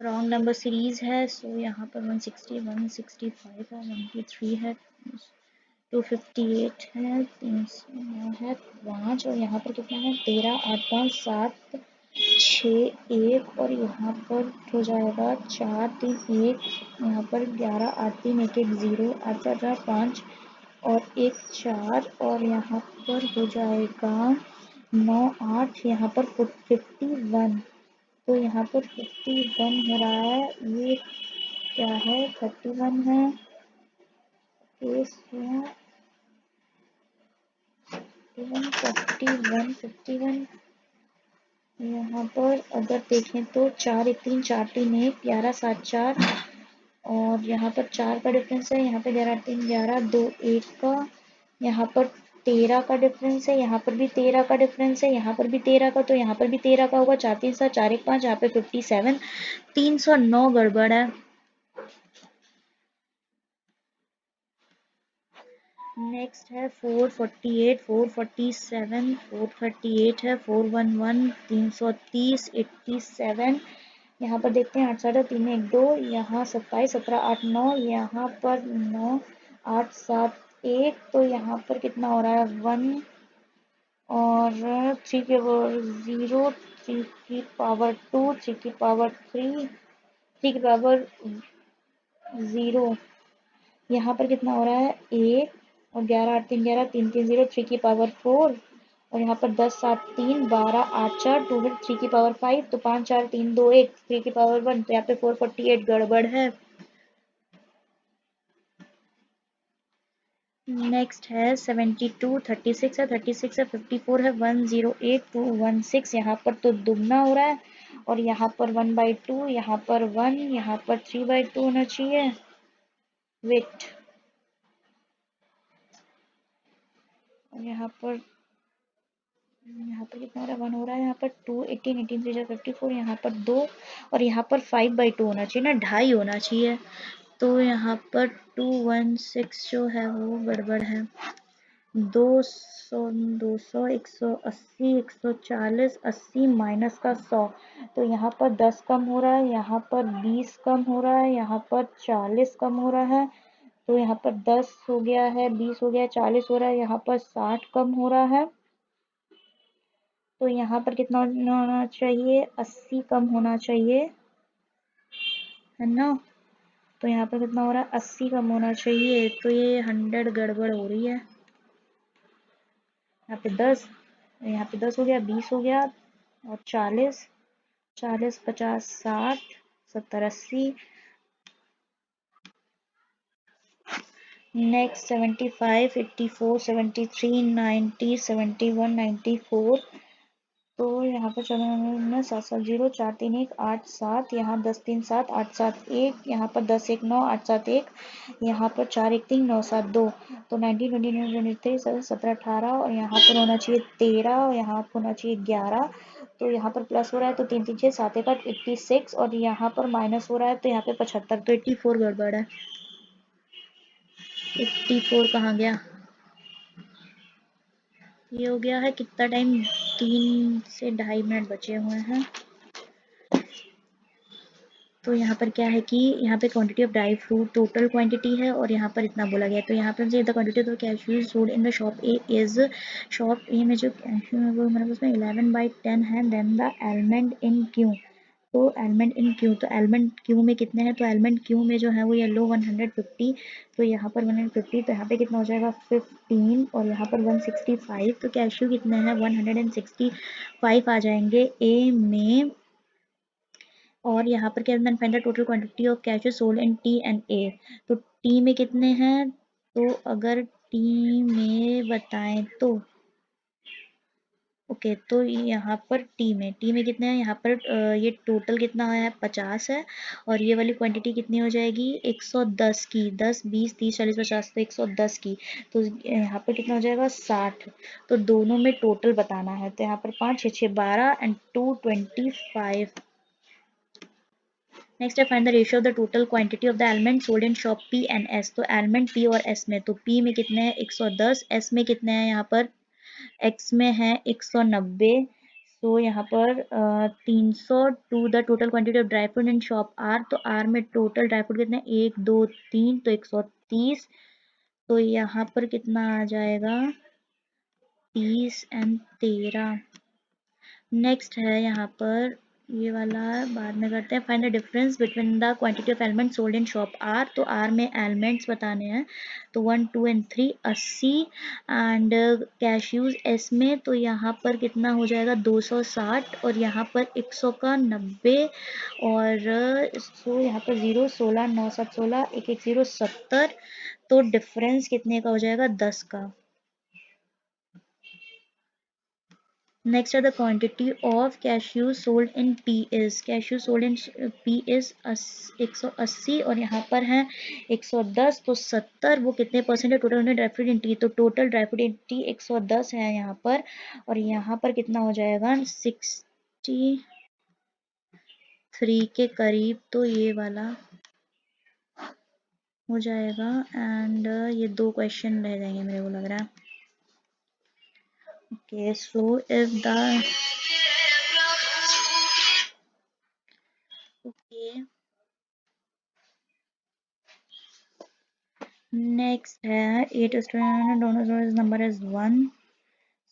रॉन्ग नंबर सीरीज है, सो यहाँ पर 160 165 है 123 है 258 है 309 है 5, और यहाँ पर कितना है 13 8 5 7 6 1, और यहाँ पर हो जाएगा 4 3 1, यहाँ पर 11 8 3 1 1 0 8 4 4 5 और 1 4, और यहाँ पर हो जाएगा 9 8, यहाँ पर 51, तो यहाँ पर 51 हो रहा है, ये क्या है 31 है, इस 51 यहाँ पर अगर देखें तो 4 1 3 4 3 1 11 7 4, और यहाँ पर 4 का डिफरेंस है, यहाँ पे 11 3 11 2 1 का, यहाँ पर 13 का डिफरेंस है, यहाँ पर भी 13 का डिफरेंस है, यहाँ पर भी 13 का, तो यहाँ पर भी 13 का होगा, 4 3 7 4 1 5, यहाँ पे 57 309 गड़बड़ है। नेक्स्ट है 448 447 438 है 411 330 87, यहाँ पर देखते हैं 8 7 3 1 2, यहाँ 27 17 8 9, यहाँ पर 9 8 7 1, तो यहाँ पर कितना हो रहा है 1 और 3 के पावर 0, 3 की पावर 2, 3 की पावर 3, 3 की पावर 0। यहाँ पर कितना हो रहा है 1 और 11 8 3 11, 3 3 0, 3 की पावर 4, और यहाँ पर 10 7 3 12 8 4, टू फिर 3 की पावर 5, तो 5 4 3 2 1, 3 की पावर 1, तो यहाँ पे 448 गड़बड़ है। नेक्स्ट है 72 36 है, 36 है, 54 है, 108 216, यहाँ पर तो दुगना हो रहा है, और यहाँ पर 1/2, यहाँ पर 1, यहाँ पर 3/2 होना चाहिए। वेट, और यहाँ पर कितना हो रहा है 1 हो रहा है, यहाँ पर 2 18 18 3 54, यहाँ पर 2, और यहाँ पर 5/2 होना चाहिए ना, 2.5 होना चाहिए, तो यहाँ पर 216 जो है वो गड़बड़ है। 200 200 180 140 80 माइनस का 100, तो यहाँ पर 10 कम हो रहा है, यहाँ पर 20 कम हो रहा है, यहाँ पर 40 कम हो रहा है, तो यहाँ पर 10 हो गया है, 20 हो गया, 40 हो रहा है, यहाँ पर 60 कम हो रहा है, तो यहाँ पर कितना होना चाहिए 80 कम होना चाहिए, है ना। तो यहाँ पर कितना हो रहा है 80 कम होना चाहिए, तो ये 100 गड़बड़ हो रही है। यहाँ पे 10, यहाँ पे 10 हो गया, 20 हो गया, और 40 40 50 60 70 80। नेक्स्ट 75 84 73 90 71 94, तो यहाँ पर चलो 7 7 0 4 3 1 8 7, यहाँ 10 3 7 8 7 1, यहाँ पर 10 1 9 8 7 1, यहाँ पर 4 1 3 9 7 2, तो 19 29 23 17 18, और यहाँ पर होना चाहिए 13, और यहाँ पर होना चाहिए 11, तो यहाँ पर प्लस हो रहा है, तो 3 3 6 7 1 8 86, और यहाँ पर माइनस हो रहा है, तो यहाँ पे 75, तो 84 गड़बड़ है। 84 कहाँ गया, ये हो गया है कितना टाइम, 3 से 2.5 मिनट बचे हुए हैं। तो यहाँ पर क्या है कि यहाँ पे quantity of dry fruit total quantity है, और यहाँ पर इतना बोला गया है, तो यहाँ पर the quantity of cashews sold in the shop A is, shop A में जो कैश्यू है वो मतलब उसमें 11/10 है, then the element in Q, तो एलिमेंट इन क्यू, तो एलिमेंट क्यू में कितने हैं, तो एलिमेंट क्यू में जो है वो येलो 150, तो यहाँ पर 150, तो यहाँ पे कितना हो जाएगा 15, और यहाँ पर 165, तो कैश्यू कितने हैं 165 आ जाएंगे ए में, और यहाँ पर क्या find the total quantity of cashews sold in T and A, तो टी में कितने हैं, तो अगर टी में बताएं तो ओके, तो यहाँ पर टी में कितने हैं, यहाँ पर ये टोटल कितना है 50 है, और ये वाली क्वांटिटी कितनी हो जाएगी 110 की, 10 20 30 40 50, तो 110 की, तो यहाँ पर कितना हो जाएगा 60, तो दोनों में टोटल बताना है, तो यहाँ पर 5 6 6 12 एंड 2 25। नेक्स्ट है find the ratio of the total quantity of the element sold in shop P and S, तो एलिमेंट पी और एस में, तो पी में कितने हैं 110, एस में कितने हैं यहाँ पर एक्स में है 190, तो यहाँ पर 300 to the total quantity of dry fruit in shop R, तो आर में टोटल ड्राई फ्रूट कितने 1 2 3, तो 130, तो यहाँ पर कितना आ जाएगा 30 एंड 13। नेक्स्ट है यहाँ पर ये वाला बाद में करते हैं, find the difference between the quantity of element sold in shop R, तो आर में एलिमेंट्स बताने हैं, तो 1 2 एंड 3 80, एंड कैश्यूज एस में, तो यहाँ पर कितना हो जाएगा 260, और यहाँ पर 100 का 90, और सो यहाँ पर 0 16 9 7 16 1 1 0 70, तो डिफरेंस कितने का हो जाएगा 10 का। Next are the quantity of cashew sold in P is, cashew sold in P is 180, और यहाँ पर है 110, तो 70 वो कितने परसेंट है total dry fruit in T, तो total dry fruit in T 110 है यहाँ पर, और यहाँ पर कितना हो जाएगा 63 के करीब, तो ये वाला हो जाएगा, एंड ये 2 क्वेश्चन रह जाएंगे मेरे को लग रहा है। Okay, so if the okay next है 8 स्टूडेंट दोनों number is 1,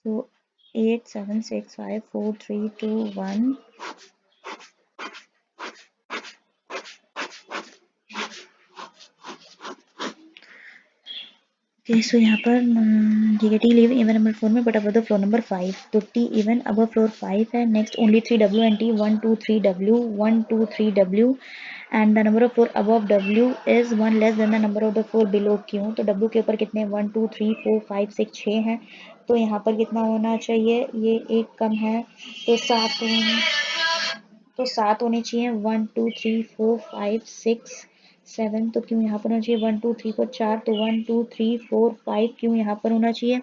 so 8 7 6 5 4 3 2 1. Okay so यहाँ पर ठीक है, टी लिव इवन नंबर 4 में but above the floor number 5, तो टी इवन अबव फ्लोर 5 है. Next only 3 W and T 1 2 3 W 1 2 3 W and the number of floor above W is 1 less than the number of the floor below Q. तो डब्ल्यू के ऊपर कितने 1 2 3 4 5 6 6 हैं, तो यहाँ पर कितना होना चाहिए, ये एक कम है तो 7 होने चाहिए. 1 2 3 4 5 6 7, तो क्यों यहाँ पर होना चाहिए 1 2 3 4 4, तो 1 2 3 4 5 क्यों यहाँ पर होना चाहिए.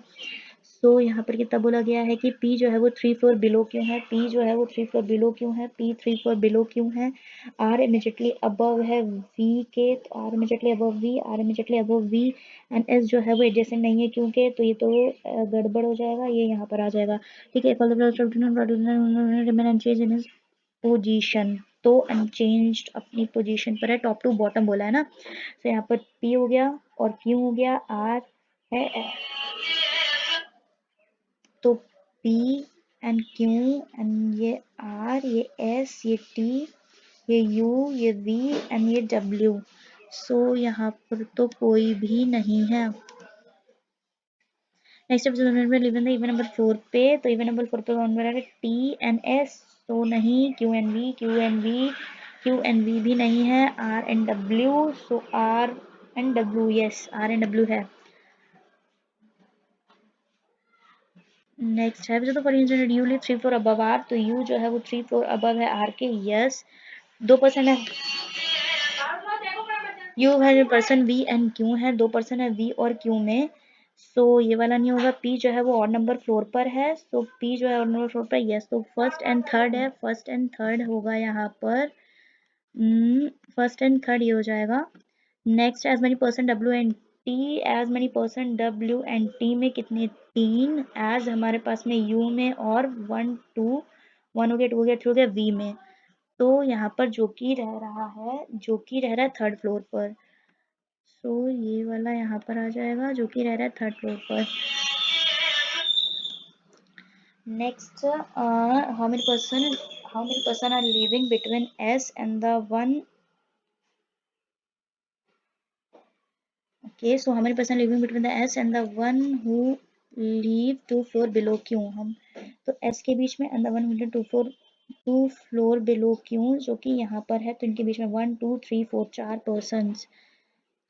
सो यहाँ पर कितना बोला गया है कि P जो है वो 3 फ्लोर बिलो क्यों है, P जो है वो 3 फ्लोर बिलो क्यों है, P 3 फ्लोर बिलो क्यों है. R इमीजिएटली अबव है V के, तो R immediately above V, R immediately above V and S जो है वो एडजेसेंट नहीं है क्योंकि, तो ये तो गड़बड़ हो जाएगा, ये यहाँ पर आ जाएगा. ठीक है, पोजीशन, तो अनचेंज्ड अपनी पोजीशन पर है, टॉप टू बॉटम बोला है ना. तो यहाँ पर P हो गया और Q हो गया, R है, तो P एंड Q एंड ये R, ये S, ये T, ये U, ये V एंड ये W. सो यहाँ पर तो कोई भी नहीं है. नेक्स्ट में इवन नंबर 4 पे, तो इवन नंबर 4 पे कौन बना है, T एंड S, तो नहीं, Q and V, Q and V, Q and V भी नहीं है, R and W, so R and W, yes R and W है. नेक्स्ट है जो, तो for instance you live 3 floor above R, तो यू जो है वो 3 फ्लोर अबव है आर के, यस 2% है. यू है पर्सन वी एंड क्यू है, 2% है वी और क्यू में, सो ये वाला नहीं होगा. पी जो है वो और नंबर फ्लोर पर है, सो पी जो है और नंबर फ्लोर पर, यस, तो फर्स्ट एंड थर्ड है, फर्स्ट एंड थर्ड होगा यहाँ पर, फर्स्ट एंड थर्ड ये हो जाएगा. Next as many person W and T, as many person W and T में कितने 3, एज हमारे पास में यू में, और 1 2 1 हो गया 2 हो गया 3 हो गया वी में, तो यहाँ पर जो कि रह रहा है, जो कि रह रहा है थर्ड फ्लोर पर, सो ये वाला यहाँ पर आ जाएगा जो कि रह रहा है थर्ड फ्लोर पर. Next how many person are living between S and the one. Okay so how many person living between the S and the one who live 2 floor below क्यों, हम तो एस के बीच में and the one who live 2 floor below क्यों, जो कि यहाँ पर है, तो इनके बीच में 1 2 3 4 4 पर्सन,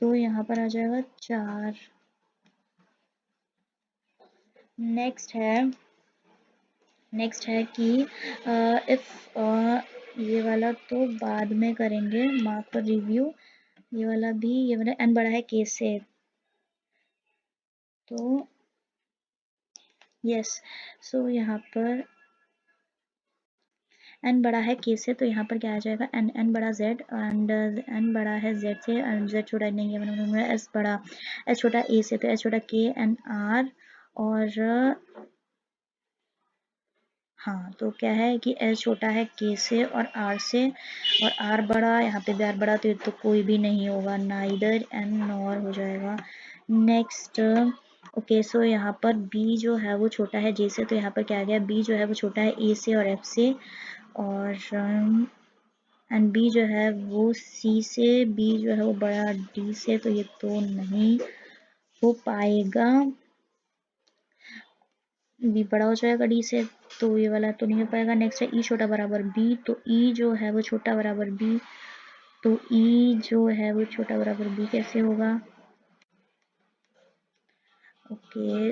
तो यहाँ पर आ जाएगा 4. नेक्स्ट है कि इफ ये वाला तो बाद में करेंगे, मार्क पर रिव्यू, ये वाला भी, ये वाला एन बड़ा है के से, तो यस, सो यहाँ पर एन बड़ा है के से, तो यहाँ पर क्या आ जाएगा, एन बड़ा जेड एंड एन बड़ा है जेड से, एंड जेड छोटा नहीं है, एस बड़ा, एस छोटा ए से, तो एस छोटा के एंड आर, और हाँ, तो क्या है कि एस छोटा है के से और आर से, और आर बड़ा, यहाँ पे भी आर बड़ा, तो ये तो कोई भी नहीं होगा, नाइदर एंड नॉर हो जाएगा. नेक्स्ट ओके सो यहाँ पर बी जो है वो छोटा है जे से, तो यहाँ पर क्या आ गया, बी जो है वो छोटा है ए से और एफ से, और एंड बी जो है वो सी से, बी जो है वो बड़ा डी से, तो ये तो नहीं हो पाएगा, बी बड़ा हो जाएगा डी से, तो ये वाला तो नहीं हो पाएगा. नेक्स्ट है ई छोटा बराबर बी, तो ई जो है वो छोटा बराबर बी, तो ई जो है वो छोटा बराबर बी कैसे होगा, ओके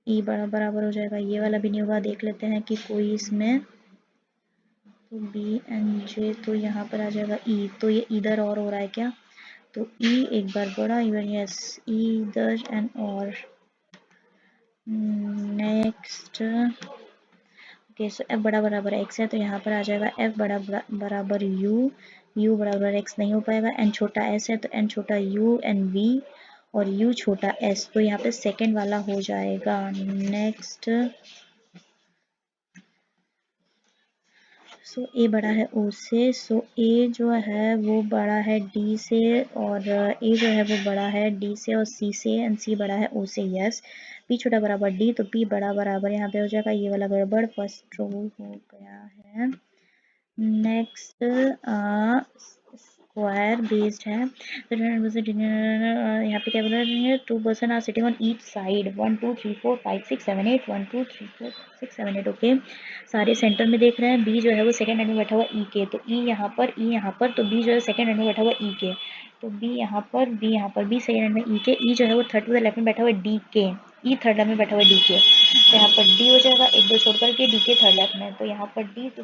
ई बड़ा बराबर हो जाएगा, ये वाला भी नहीं होगा. देख लेते हैं कि कोई इसमें, तो बी एंड जे, तो यहाँ पर आ जाएगा ई, तो ये इधर और हो रहा है क्या, तो ई एक बार बड़ा, इवन यस इधर एंड और. नेक्स्ट ओके सो एफ बड़ा बराबर एक्स है, तो यहाँ पर आ जाएगा एफ बड़ा बराबर यू, यू बराबर एक्स नहीं हो पाएगा, एन छोटा एस है, तो एन छोटा यू एन वी, और यू छोटा एस, तो यहाँ पे सेकेंड वाला हो जाएगा. नेक्स्ट सो ए बड़ा है ओ से, सो ए जो है वो बड़ा है डी से, और ए जो है वो बड़ा है डी से और सी से, एंड सी बड़ा है ओ से। यस, पी छोटा बराबर डी, तो पी बड़ा बराबर यहाँ पे हो जाएगा ये वाला गड़बड़, फर्स्ट रो हो गया है। नेक्स्ट स्क्वायर बेस्ड है, यहाँ पे क्या बोला है, 2 person are sitting on each side, 1 2 3 4 5 6 7 8, 1 2 3 4 6 7 8। Okay, सारे सेंटर में देख रहे हैं। बी जो है वो सेकंड एंड में बैठा हुआ ई के, तो ई यहाँ पर, ई यहाँ पर, तो बी जो है सेकंड एंड में बैठा हुआ ई के, तो बी यहाँ पर, बी यहाँ पर, बी सेकंड एंड में ई के, ई जो है वो थर्ड टू द लेफ्ट में बैठा हुआ डी के, ई थर्ड लेफ्ट में बैठा हुआ डी के, तो यहाँ पर डी हो जाएगा, एक दो छोड़ करके डी के थर्ड लेफ्ट में, तो यहाँ पर डी, तो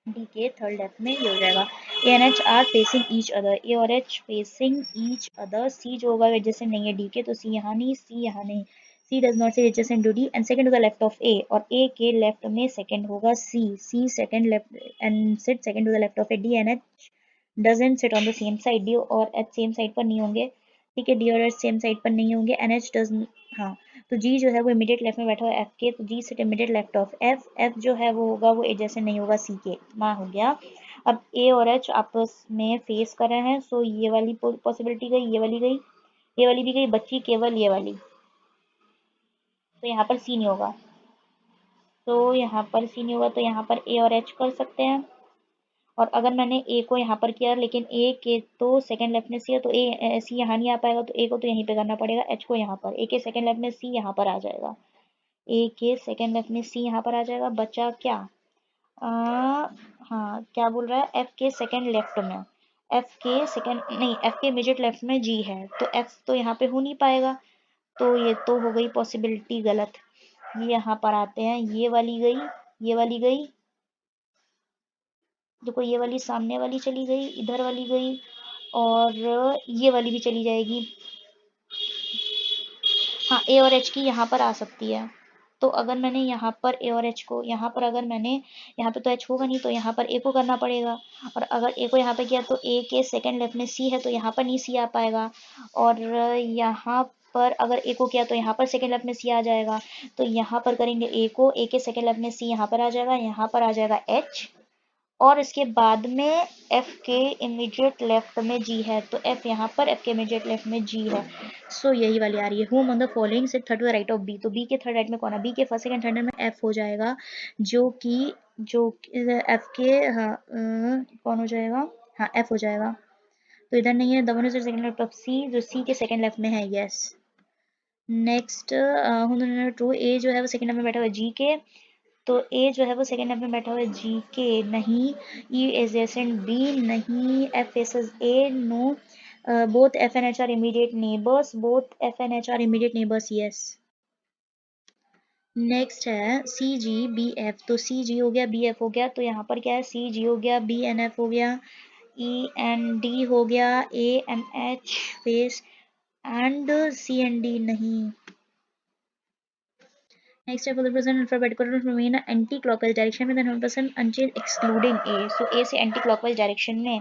डी के थर्ड लेफ्ट में ये हो जाएगा। A and H are facing each other, A और H facing each other, C जो होगा एडजेसेंट नहीं है डी के, तो सी यहाँ नहीं, सी यहाँ नहीं, C does not sit adjacent to D, and second to the left of A, और ए के लेफ्ट में सेकंड होगा C, C second left and sit second to the left of A, D and H doesn't sit on the same side, D और एच सेम साइड पर नहीं होंगे, ठीक है, डी और एच सेम साइड पर नहीं होंगे, एन एच डज, हाँ, तो जी जो है वो इमीडिएट लेफ्ट में बैठा हुआ है एफ के, तो G sit immediate left of F, F जो है वो होगा वो एडजेसेंट नहीं होगा सी के, ना हो गया। अब ए और एच आपस में फेस कर रहे हैं, सो ये वाली पॉसिबिलिटी गई, ये वाली गई, ये वाली भी गई, बच्ची केवल ये वाली, तो यहाँ पर सी नहीं होगा, तो यहाँ पर सी नहीं होगा, तो यहाँ पर ए और एच कर सकते हैं, और अगर मैंने ए को यहाँ पर किया, लेकिन ए के तो सेकंड लेफ्ट में सी है, तो ए सी यहाँ नहीं आ पाएगा, तो ए को तो यहीं पे करना पड़ेगा, एच को यहाँ पर, ए के सेकंड लेफ्ट में सी यहाँ पर आ जाएगा, ए के सेकंड लेफ्ट में सी यहाँ पर आ जाएगा, बचा क्या, आ, हाँ क्या बोल रहा है, एफ के सेकंड लेफ्ट में, एफ के सेकंड नहीं, एफ के इमीडिएट लेफ्ट में जी है, तो एफ तो यहाँ पे हो नहीं पाएगा, तो ये तो हो गई पॉसिबिलिटी गलत। ये यहाँ पर आते हैं, ये वाली गई, ये वाली गई, देखो ये वाली सामने वाली चली गई, इधर वाली गई, और ये वाली भी चली जाएगी, हाँ ए और एच की यहाँ पर आ सकती है, तो अगर मैंने यहाँ पर ए और एच को, यहाँ पर अगर मैंने, यहाँ पे तो एच होगा नहीं, तो यहाँ पर ए को करना पड़ेगा, और अगर ए को यहाँ पे किया, तो ए के सेकंड लेफ्ट में सी है, तो यहाँ पर नहीं सी आ पाएगा, और यहाँ पर अगर ए को किया, तो यहाँ पर सेकंड लेफ्ट में सी आ जाएगा, तो यहाँ पर करेंगे ए को, ए के सेकंड लेफ्ट में सी यहाँ पर आ जाएगा, यहाँ पर आ जाएगा एच, और इसके बाद में F के इमीडिएट लेफ्ट में G है, तो F यहाँ पर, F के इमीडिएट लेफ्ट में G है, सो यही वाली आ रही है, whom on the following sit third to the right of B, तो B के थर्ड राइट में कौन है, B के फर्स्ट सेकंड थर्ड में F हो जाएगा, जो F के, हाँ कौन हो जाएगा, हाँ F हो जाएगा, तो इधर नहीं है, the one is the second left of C, जो C के सेकंड लेफ्ट में है, यस। नेक्स्ट ट्रू, ए जो है वो सेकंड लेफ्ट में बैठा हुआ है G के, तो ए जो है वो सेकंड लेफ्ट में बैठा हुआ है जी के, नहीं, ई एडजेसेंट बी, नहीं, F faces A, no, both F and H are immediate neighbours, both F and H are immediate neighbours, yes. Next है सी जी बी एफ, तो सी जी हो गया, बी एफ हो गया, तो यहाँ पर क्या है, सी जी हो गया, बी एन एफ हो गया, ई एन डी हो गया, A N H face, and C N D नहीं। Next step for the present alphabetical remain anti-clockwise direction में, then 100% unchanged excluding A, so A से anti-clockwise direction में,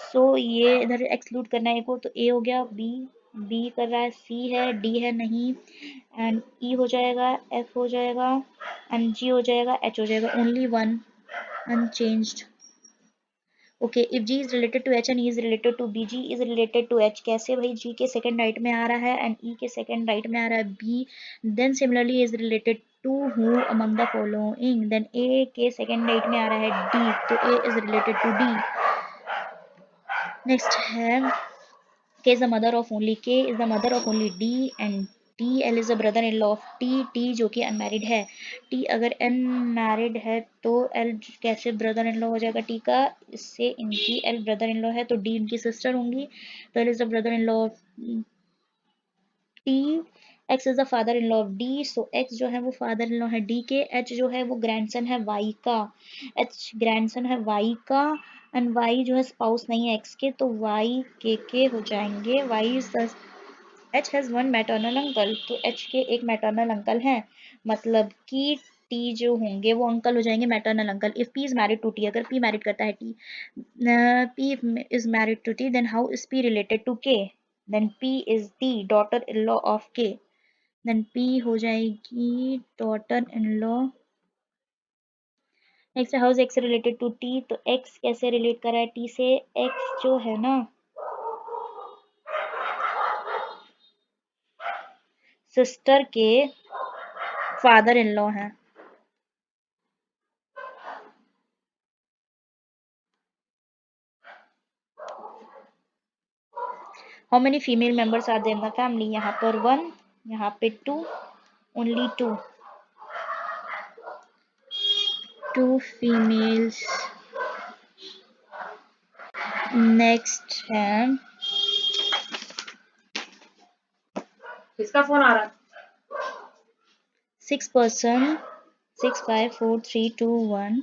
so ये इधर exclude करना है को, तो A हो गया, B कर रहा है, C है, D है नहीं, and E हो जाएगा, F हो जाएगा, and G हो जाएगा, H हो जाएगा, only one unchanged। Okay, if G is related to H and E is related to B, G is related to H, कैसे भाई, जी के सेकंड राइट में आ रहा है एंड ई के सेकंड राइट में आ रहा है B, then similarly is related to who among the following, then A के सेकंड राइट में आ रहा है डी, तो A is related to D. Next है K is the mother of only, K is the mother of only D, and T L is the brother in law of T, T जो कि अनमैरिड है, T अगर अनमैरिड है तो L कैसे ब्रदर इन लॉ हो जाएगा T का, इससे इनकी L ब्रदर इन लॉ है, तो D इनकी सिस्टर होंगी, तो L is the brother in law of T, X is the father in law of D, so X जो है वो फादर इन लॉ है D के, H जो है वो ग्रैंडसन है Y का, H ग्रैंडसन है Y का, एंड Y जो है स्पाउस नहीं है X के, तो Y के हो जाएंगे, Y is the H has one maternal uncle, तो H के एक मैटरनल अंकल हैं, मतलब कि T जो होंगे वो अंकल हो जाएंगे maternal uncle. If P is married to T, अगर P मैरिड करता है T, P is married to T, then how is P related to K, then P is the daughter in law of K, then P हो जाएगी daughter in law, next how is X related to T, तो एक्स कैसे रिलेट कर रहा है टी से, एक्स जो है ना सिस्टर के फादर इन लॉ हैं। How many female members are there in the family, यहाँ पर 1, यहाँ पे 2, ओनली 2 फीमेल्स। नेक्स्ट है किसका फोन आ रहा है? 6 person 6 5 4 3 2 1।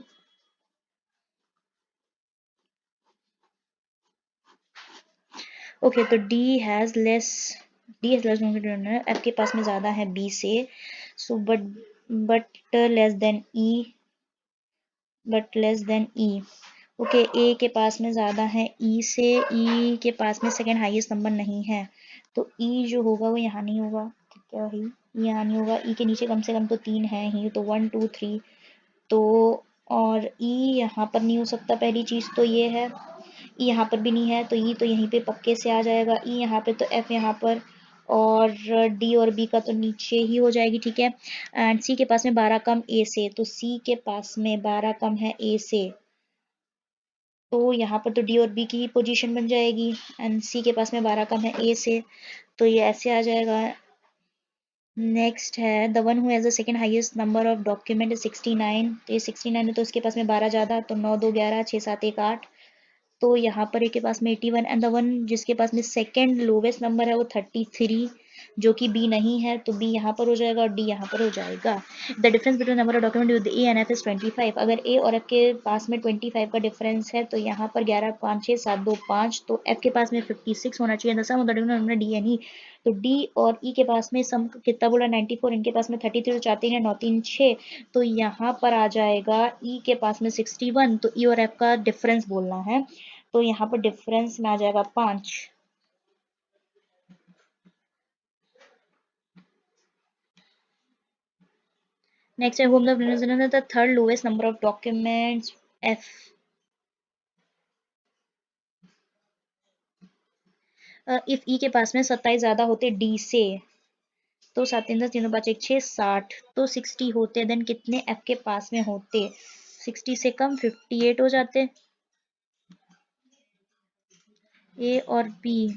ओके तो D हैज लेस F के पास में ज़्यादा है B से, so but less than E। Okay A के पास में ज़्यादा है E से, E के पास में सेकेंड हाईएस्ट नंबर नहीं है, तो E जो होगा वो यहाँ नहीं होगा, ठीक है भाई, E यहाँ नहीं होगा, E के नीचे कम से कम तो 3 है ही, तो 1 2 3, तो और E यहाँ पर नहीं हो सकता, पहली चीज़ तो ये है, E यहाँ पर भी नहीं है, तो E तो यहीं पे पक्के से आ जाएगा, E यहाँ पे तो F यहाँ पर, और D और B का तो नीचे ही हो जाएगी, ठीक है। एंड C के पास में 12 कम A से, तो C के पास में 12 कम है A से, तो यहाँ पर तो D और B की ही पोजीशन बन जाएगी, एंड C के पास में 12 कम है A से, तो ये ऐसे आ जाएगा। नेक्स्ट है the one who has the second highest number of document is 69, तो ये 69 है, तो इसके पास में 12 ज़्यादा, तो 9 2 11 6 7 1 8, तो यहाँ पर एक के पास में 81, एंड द वन जिसके पास में सेकंड लोवेस्ट नंबर है वो 33, जो कि B नहीं है, तो B यहाँ पर हो जाएगा और D यहाँ पर हो जाएगा। The difference between number of document with A and F is 25, अगर A और F के पास में 25 का डिफरेंस है, तो यहाँ पर 11 5 6 7 2 5, तो F के पास में 56 होना चाहिए। The sum of the difference D and E, तो D और E के पास में सम कितना बोला 94, इनके पास में 33, तो 4 3 है 9 3 6, तो यहाँ पर आ जाएगा E के पास में 61, तो E और F का डिफरेंस बोलना है, तो यहाँ पर डिफरेंस में आ जाएगा 5। नेक्स्ट है home the third lowest number of documents F। If E के पास में 27 ज्यादा होते D से, तो 7 3 10 3 5 1 6 60, तो 60 होते, देन कितने F के पास में होते, 60 से कम 58 हो जाते। A और B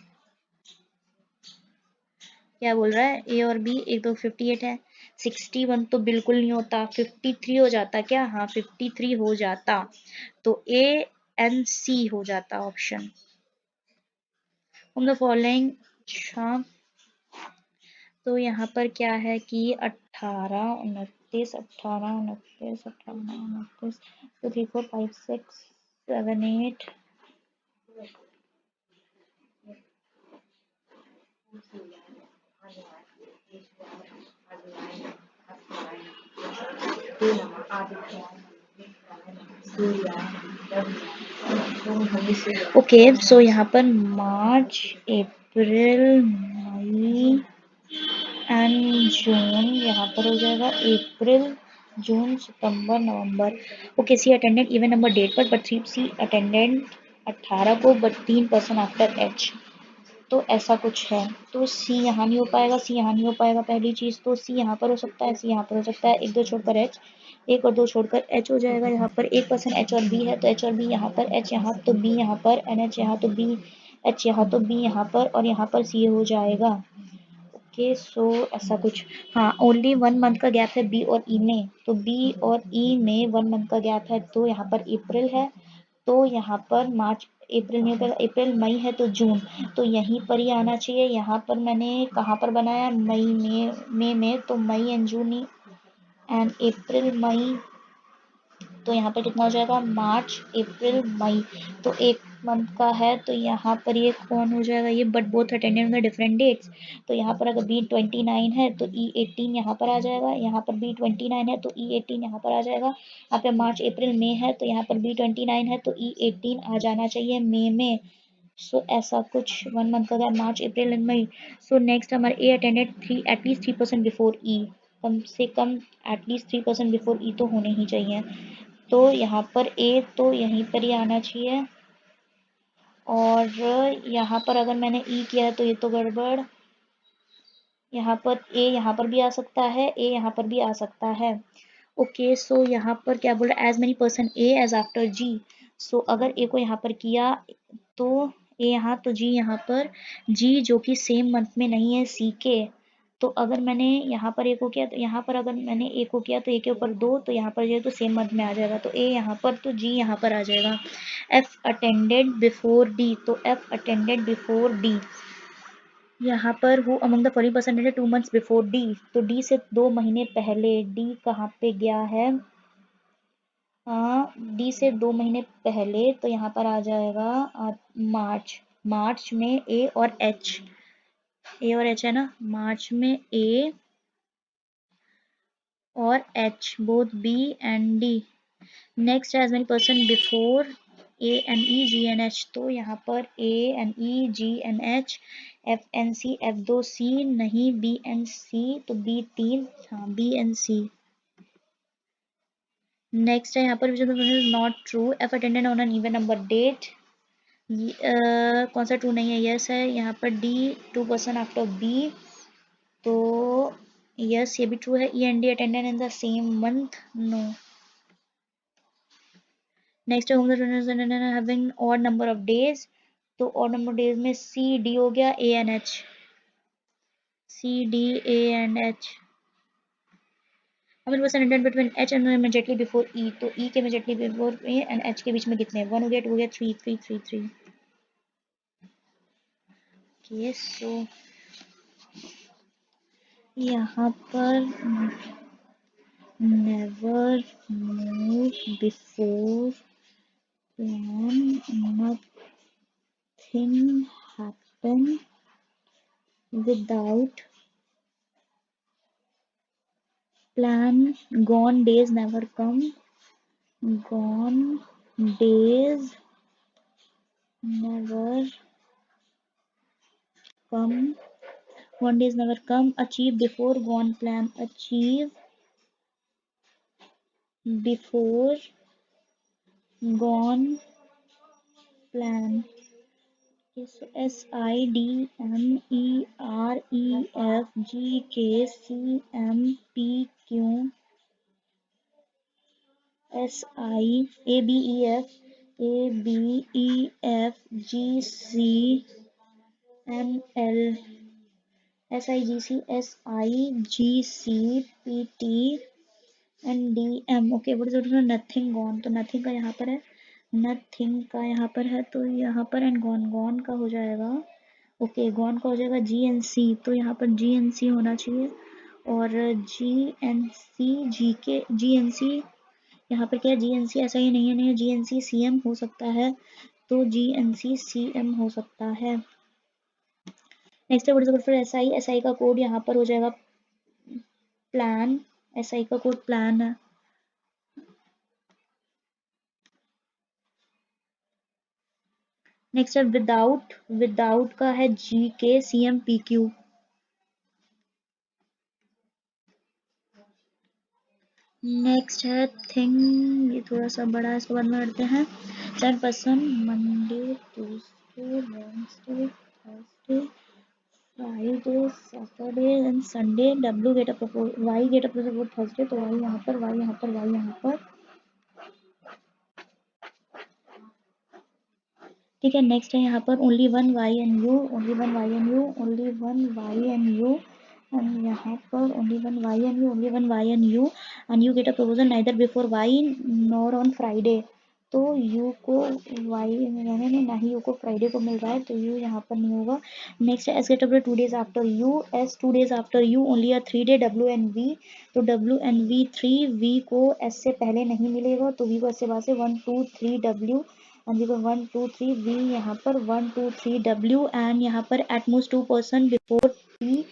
क्या बोल रहा है, A और B एक तो 58 है, 61 तो बिल्कुल नहीं होता, 53 हो जाता क्या, हाँ 53 हो जाता, तो A एंड C हो जाता ऑप्शन। फ्रॉम द फॉलोइंग, अच्छा तो यहाँ पर क्या है कि 18 29 18 29 18 29, 2 3 4 5 6 7 8, ओके सो यहाँ पर मार्च अप्रैल मई एंड जून, यहाँ पर हो जाएगा अप्रैल जून सितंबर नवंबर। Okay C attendant even number date but C attendant 18 को बट 3% आफ्टर एच, तो ऐसा कुछ है, तो सी यहाँ नहीं हो पाएगा, सी यहाँ नहीं हो पाएगा, पहली चीज तो सी यहाँ पर हो सकता है, सी यहाँ पर हो सकता है, एक दो छोड़कर एच, एक और दो छोड़कर एच हो जाएगा, यहाँ पर 1% एच और बी है, तो एच और बी यहाँ पर, एच यहाँ तो बी यहाँ पर, एन एच यहाँ तो बी, एच यहाँ तो बी यहाँ पर, और यहाँ पर सी हो जाएगा। ओके सो ऐसा कुछ, हाँ ओनली 1 मंथ का गैप है बी और ई में, तो बी और ई में 1 मंथ का गैप है, तो यहाँ पर अप्रैल है, तो यहाँ पर मार्च अप्रैल नहीं होगा, अप्रैल मई है तो जून, तो यहीं पर ही आना चाहिए, यहाँ पर मैंने कहाँ पर बनाया मई में तो मई एंड जून एंड अप्रैल मई, तो यहाँ पर कितना हो जाएगा मार्च अप्रैल मई, तो एक मंथ का है, तो यहाँ पर ये कौन हो जाएगा ये, बट बोथ अटेंडेंट का डिफरेंट डेट्स, तो यहाँ पर अगर B29 है तो E18 यहाँ पर आ जाएगा, यहाँ पर B29 है तो E18 यहाँ पर आ जाएगा, यहाँ पे मार्च अप्रैल मई है, तो यहाँ पर B29 है तो E18 आ जाना चाहिए मई में। सो ऐसा कुछ 1 मंथ का मार्च अप्रैल एंड मई। सो नेक्स्ट हमारे ए अटेंडेड एटलीस्ट 3% बिफोर ई, कम से कम एटलीस्ट 3% बिफोर ई तो होने ही चाहिए। तो यहाँ पर ए तो यहीं पर ही आना चाहिए, और यहाँ पर अगर मैंने ई किया है तो ये तो गड़बड़, यहाँ पर ए यहाँ पर भी आ सकता है, ए यहाँ पर भी आ सकता है। ओके सो यहाँ पर क्या बोल रहा है, एज मेनी पर्सन ए एज आफ्टर जी। सो अगर ए को यहाँ पर किया तो ए यहाँ, तो जी यहाँ पर, जी जो कि सेम मंथ में नहीं है सी के, तो अगर मैंने यहाँ पर ए को किया तो यहाँ पर अगर मैंने ए को किया तो ए के ऊपर दो, तो यहाँ पर जो है तो सेम मंथ में आ जाएगा, तो ए यहाँ पर तो जी यहाँ पर आ जाएगा। एफ अटेंडेड बिफोर डी, तो एफ अटेंडेड बिफोर डी, यहाँ पर who among the following person attended 2 months before D, तो डी से 2 महीने पहले, डी कहाँ पे गया है, हाँ डी से 2 महीने पहले, तो यहाँ पर आ जाएगा मार्च, मार्च में ए और एच, ए और एच है ना, मार्च में ए और H both B and D. Next as many person before A N E G N H, तो यहाँ पर A N E G N H, F N C, F दो सी नहीं, बी एन सी, तो बी तीन, हाँ बी एन सी। नेक्स्ट है यहाँ पर not true, F attended on an even number date, कौन सा ट्रू नहीं है, यस है। यहाँ पर डी 2 person आफ्टर बी, तो यस ये भी ट्रू है। E and D attended in the same month, no. Next है having odd number of days, तो ऑड नंबर डेज में सी डी हो गया, A N H, C D A and H. हमें person intent between H and immediately before ई, तो ई के immediately before A and H के बीच में कितने, 1 हो गया, 2 हो गया, 3 3 3 3। ओके सो यहाँ पर never move before plan, nothing happen without plan, gone days never come, gone days never come, gone days never come, achieve before gone plan, achieve before gone plan. Okay, so S I D M E R E F G K C M P Q S I A B E F A B E F G C M L S I G C S I G C P T and D M. Okay what is nothing gone, तो नथिंग का यहाँ पर है, नथिंग का यहाँ पर है, तो यहाँ पर एंड गॉन, गॉन का हो जाएगा, ओके गॉन का हो जाएगा जी एन सी, तो यहाँ पर जी एन सी होना चाहिए, और जी एन सी जी के जी एन सी यहाँ पर क्या है, जी एन सी ऐसा ही नहीं है, नहीं G N C C M हो सकता है, तो G N C C M हो सकता है। नेक्स्ट है what is the code for S I, S I का कोड यहाँ पर हो जाएगा प्लान, एस आई का कोड प्लान है। नेक्स्ट है विदाउट, विदाउट का है G K C M P Q. Next है थिंग, ये थोड़ा सा बड़ा है, इसको बाद में करते हैं। 10 person Monday Tuesday Wednesday Thursday Friday Saturday and Sunday, W get up why get up Thursday, तो वाई यहाँ पर, वाई यहाँ पर, वाई यहाँ पर, ठीक है। नेक्स्ट है यहाँ पर only one Y and U, only one Y and U, only one Y and U, and यहाँ पर only one Y and U, only one Y and U, and U get a proposal neither before Y nor on Friday, तो यू को वाई नहीं, ना ही यू को फ्राइडे को मिल रहा है, तो यू यहाँ पर नहीं होगा। नेक्स्ट है S get up 2 days after U, S 2 days after U, only a 3 day W N V, तो डब्ल्यू एन वी 3, वी को एस से पहले नहीं मिलेगा, तो वी को एस से बाद से 1 2 3 डब्ल्यू, एंड देखो 1 2 3 वी यहाँ पर 1 2 3 डब्ल्यू, एंड यहाँ पर एटमोस्ट 2 person बिफोर टी,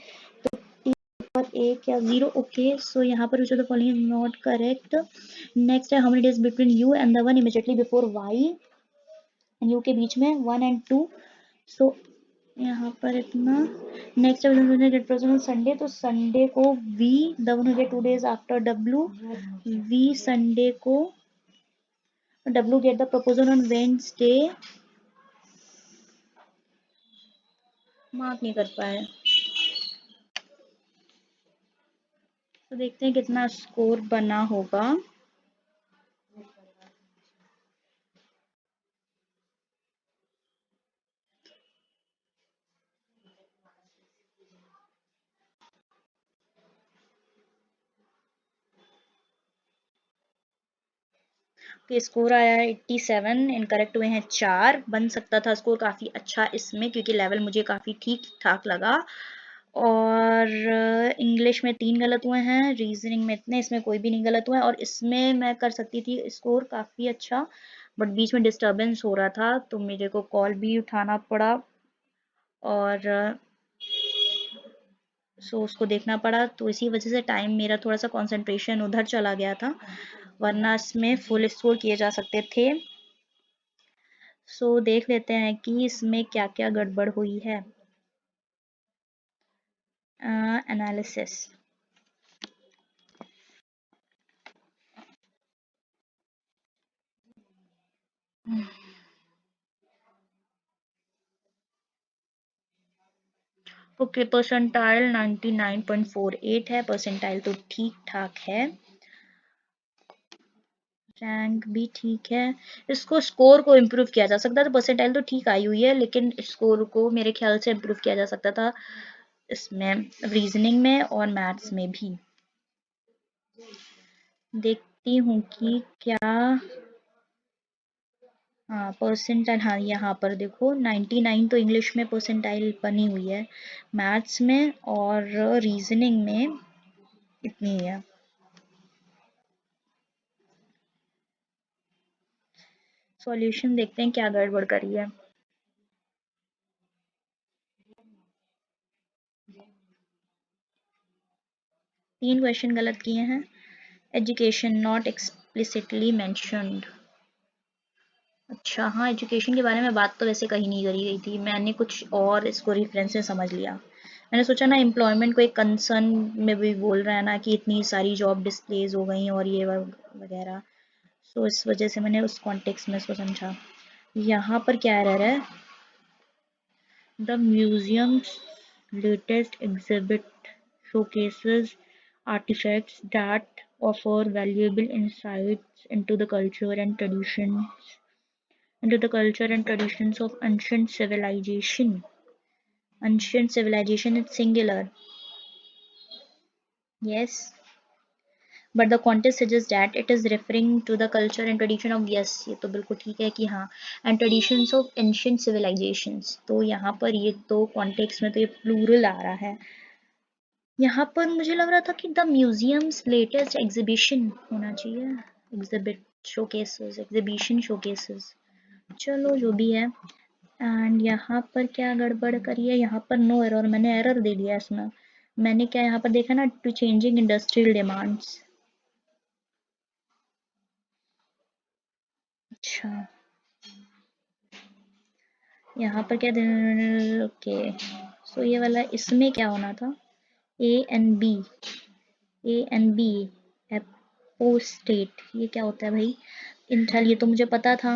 तो टी पर एक या जीरो, ओके सो यहाँ पर which of the following is not correct. Next है how many days between U and the one immediately before Y, and U के बीच में 1 and 2, सो यहाँ पर इतना। नेक्स्ट है संडे, तो संडे को वी, द वन हो गया 2 days after W, V Sunday को W get the proposal on Wednesday. Mark नहीं कर पाए, तो देखते हैं कितना स्कोर बना होगा। कि स्कोर आया है 87, इनकरेक्ट हुए हैं 4। बन सकता था स्कोर काफ़ी अच्छा इसमें, क्योंकि लेवल मुझे काफ़ी ठीक ठाक लगा। और इंग्लिश में 3 गलत हुए हैं, रीजनिंग में इतने, इसमें कोई भी नहीं गलत हुआ है। और इसमें मैं कर सकती थी स्कोर काफ़ी अच्छा, बट बीच में डिस्टरबेंस हो रहा था तो मेरे को कॉल भी उठाना पड़ा, और सो उसको देखना पड़ा, तो इसी वजह से टाइम मेरा थोड़ा सा कंसंट्रेशन उधर चला गया था, वरना इसमें फुल स्कोर किए जा सकते थे। सो देख लेते हैं कि इसमें क्या क्या गड़बड़ हुई है। एनालिसिस। ओके, परसेंटाइल 99.48 है, परसेंटाइल तो ठीक ठाक है, रैंक भी ठीक है। इसको स्कोर को इम्प्रूव किया जा सकता था, परसेंटाइल तो ठीक आई हुई है, लेकिन स्कोर को मेरे ख्याल से इम्प्रूव किया जा सकता था इसमें, रीजनिंग में और मैथ्स में भी। देखती हूँ कि क्या, हाँ परसेंटाइल, हाँ यहाँ पर देखो 99 तो इंग्लिश में परसेंटाइल बनी हुई है, मैथ्स में और रीजनिंग में इतनी है। सॉल्यूशन देखते हैं क्या गड़बड़ करी है। तीन क्वेश्चन गलत किए हैं। Education not explicitly mentioned. अच्छा हाँ, एजुकेशन के बारे में बात तो वैसे कहीं नहीं करी गई थी, मैंने कुछ और इसको रेफरेंस से समझ लिया। मैंने सोचा ना एम्प्लॉयमेंट को एक कंसर्न में भी बोल रहा है ना, कि इतनी सारी जॉब डिस्प्लेस हो गई और ये वगैरह, तो इस वजह से मैंने उस कॉन्टेक्स्ट में इसको समझा। यहाँ पर क्या एरर है? The museums latest exhibit showcases artifacts that offer valuable insights into the culture and traditions of ancient civilization. Ancient civilization is singular. Yes, but the context suggests that it is referring to the culture and tradition of, yes, ये तो बिल्कुल ठीक है कि हाँ, and traditions of ancient civilizations, तो यहाँ पर ये तो context में तो ये plural आ रहा है। यहाँ पर मुझे लग रहा था कि द म्यूजियम्स लेटेस्ट एग्जीबिशन होना चाहिए, एग्जिबिट शोकेसेस, एग्जीबिशन शोकेसेस, चलो जो भी है। एंड यहाँ पर क्या गड़बड़ करी है? यहाँ पर नो एरर, मैंने एरर दे दिया इसमें। मैंने क्या यहाँ पर देखा ना, टू चेंजिंग इंडस्ट्रियल डिमांड्स। अच्छा, यहाँ पर क्या, ओके, सो ये वाला इसमें क्या होना था? A and B, A and B apostate, ये क्या होता है भाई? इंटेल, ये तो मुझे पता था,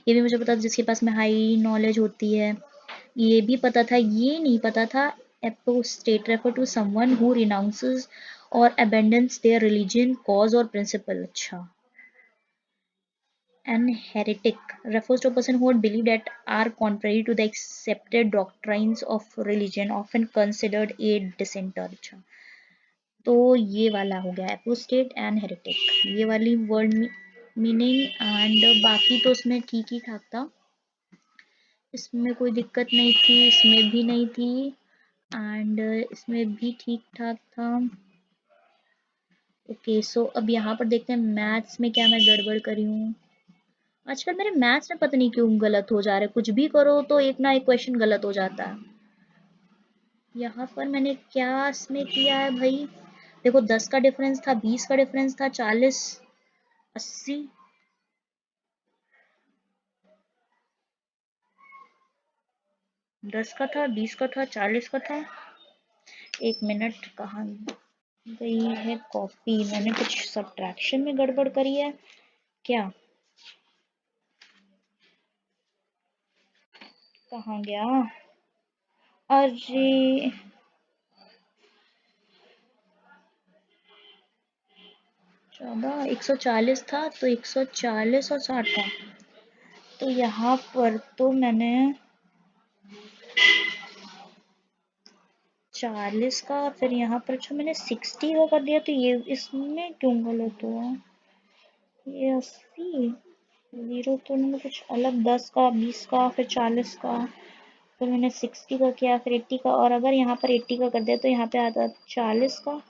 ये भी मुझे पता था, जिसके पास में हाई नॉलेज होती है, ये भी पता था। ये नहीं पता था apostate refer to someone who renounces और अबेंडन्स देयर रिलीजन, कॉज और प्रिंसिपल। अच्छा, an heretic refers to a person who would believe that are contrary to the accepted doctrines of religion, often considered a dissenter। अच्छा, तो ये वाला हो गया एपोस्टेट एंड हेरेटिक, ये वाली वर्ड मीनिंग। एंड बाकी तो उसमें ठीक ही ठाक था, इसमें कोई दिक्कत नहीं थी, इसमें भी नहीं थी, एंड इसमें भी ठीक ठाक था। ओके, सो अब यहाँ पर देखते हैं मैथ्स में क्या मैं गड़बड़ करी हूँ। आजकल मेरे मैथ्स में पता नहीं क्यों गलत हो जा रहा है, कुछ भी करो तो एक ना एक क्वेश्चन गलत हो जाता है। यहाँ पर मैंने क्या इसमें किया है भाई? देखो 10 का डिफरेंस था, 20 का डिफरेंस था, 40, 80, 10 का था, 20 का था, 40 का था। एक मिनट, कहाँ गई है कॉपी? मैंने कुछ सब्ट्रैक्शन में गड़बड़ करी है क्या? कहाँ गया? अरे 140 था, तो 140 और 60 था, तो यहाँ पर तो मैंने 40 का, फिर यहाँ पर जो मैंने 60 का कर दिया, तो ये इसमें क्यों गलत हुआ? ये 80 जीरो तो मैंने कुछ अलग, 10 का, 20 का, फिर 40 का, फिर मैंने 60 का किया, फिर 80 का, और अगर यहाँ पर 80 का कर दिया तो यहाँ पे आता 40 का,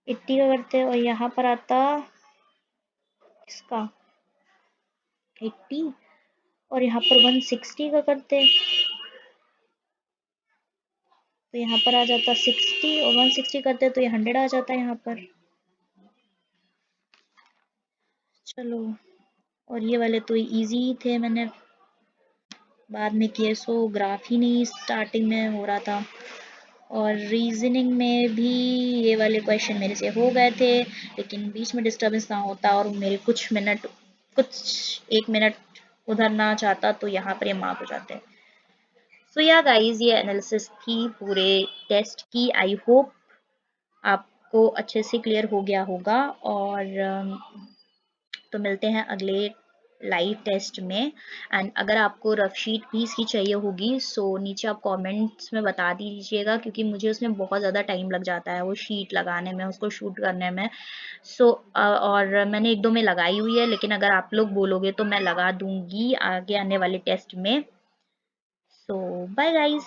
80 का करते, और यहाँ पर आता इसका 80, और यहाँ पर 160 का करते, तो यहाँ पर आ जाता 60, और 160 करते तो ये 100 आ जाता यहाँ पर। चलो, और ये वाले तो इजी ही थे, मैंने बाद में किए, सो ग्राफ ही नहीं स्टार्टिंग में हो रहा था। और रीजनिंग में भी ये वाले क्वेश्चन मेरे से हो गए थे, लेकिन बीच में डिस्टरबेंस ना होता और मेरे कुछ एक मिनट उधर ना चाहता, तो यहाँ पर ये मार्क हो जाते हैं। सो या गाइस, ये एनालिसिस थी पूरे टेस्ट की। आई होप आपको अच्छे से क्लियर हो गया होगा, और तो मिलते हैं अगले लाइव टेस्ट में। एंड अगर आपको रफ शीट भी इसकी चाहिए होगी, सो नीचे आप कमेंट्स में बता दीजिएगा, क्योंकि मुझे उसमें बहुत ज़्यादा टाइम लग जाता है वो शीट लगाने में, उसको शूट करने में। सो और मैंने एक दो में लगाई हुई है, लेकिन अगर आप लोग बोलोगे तो मैं लगा दूंगी आगे आने वाले टेस्ट में। सो बाय गाइज।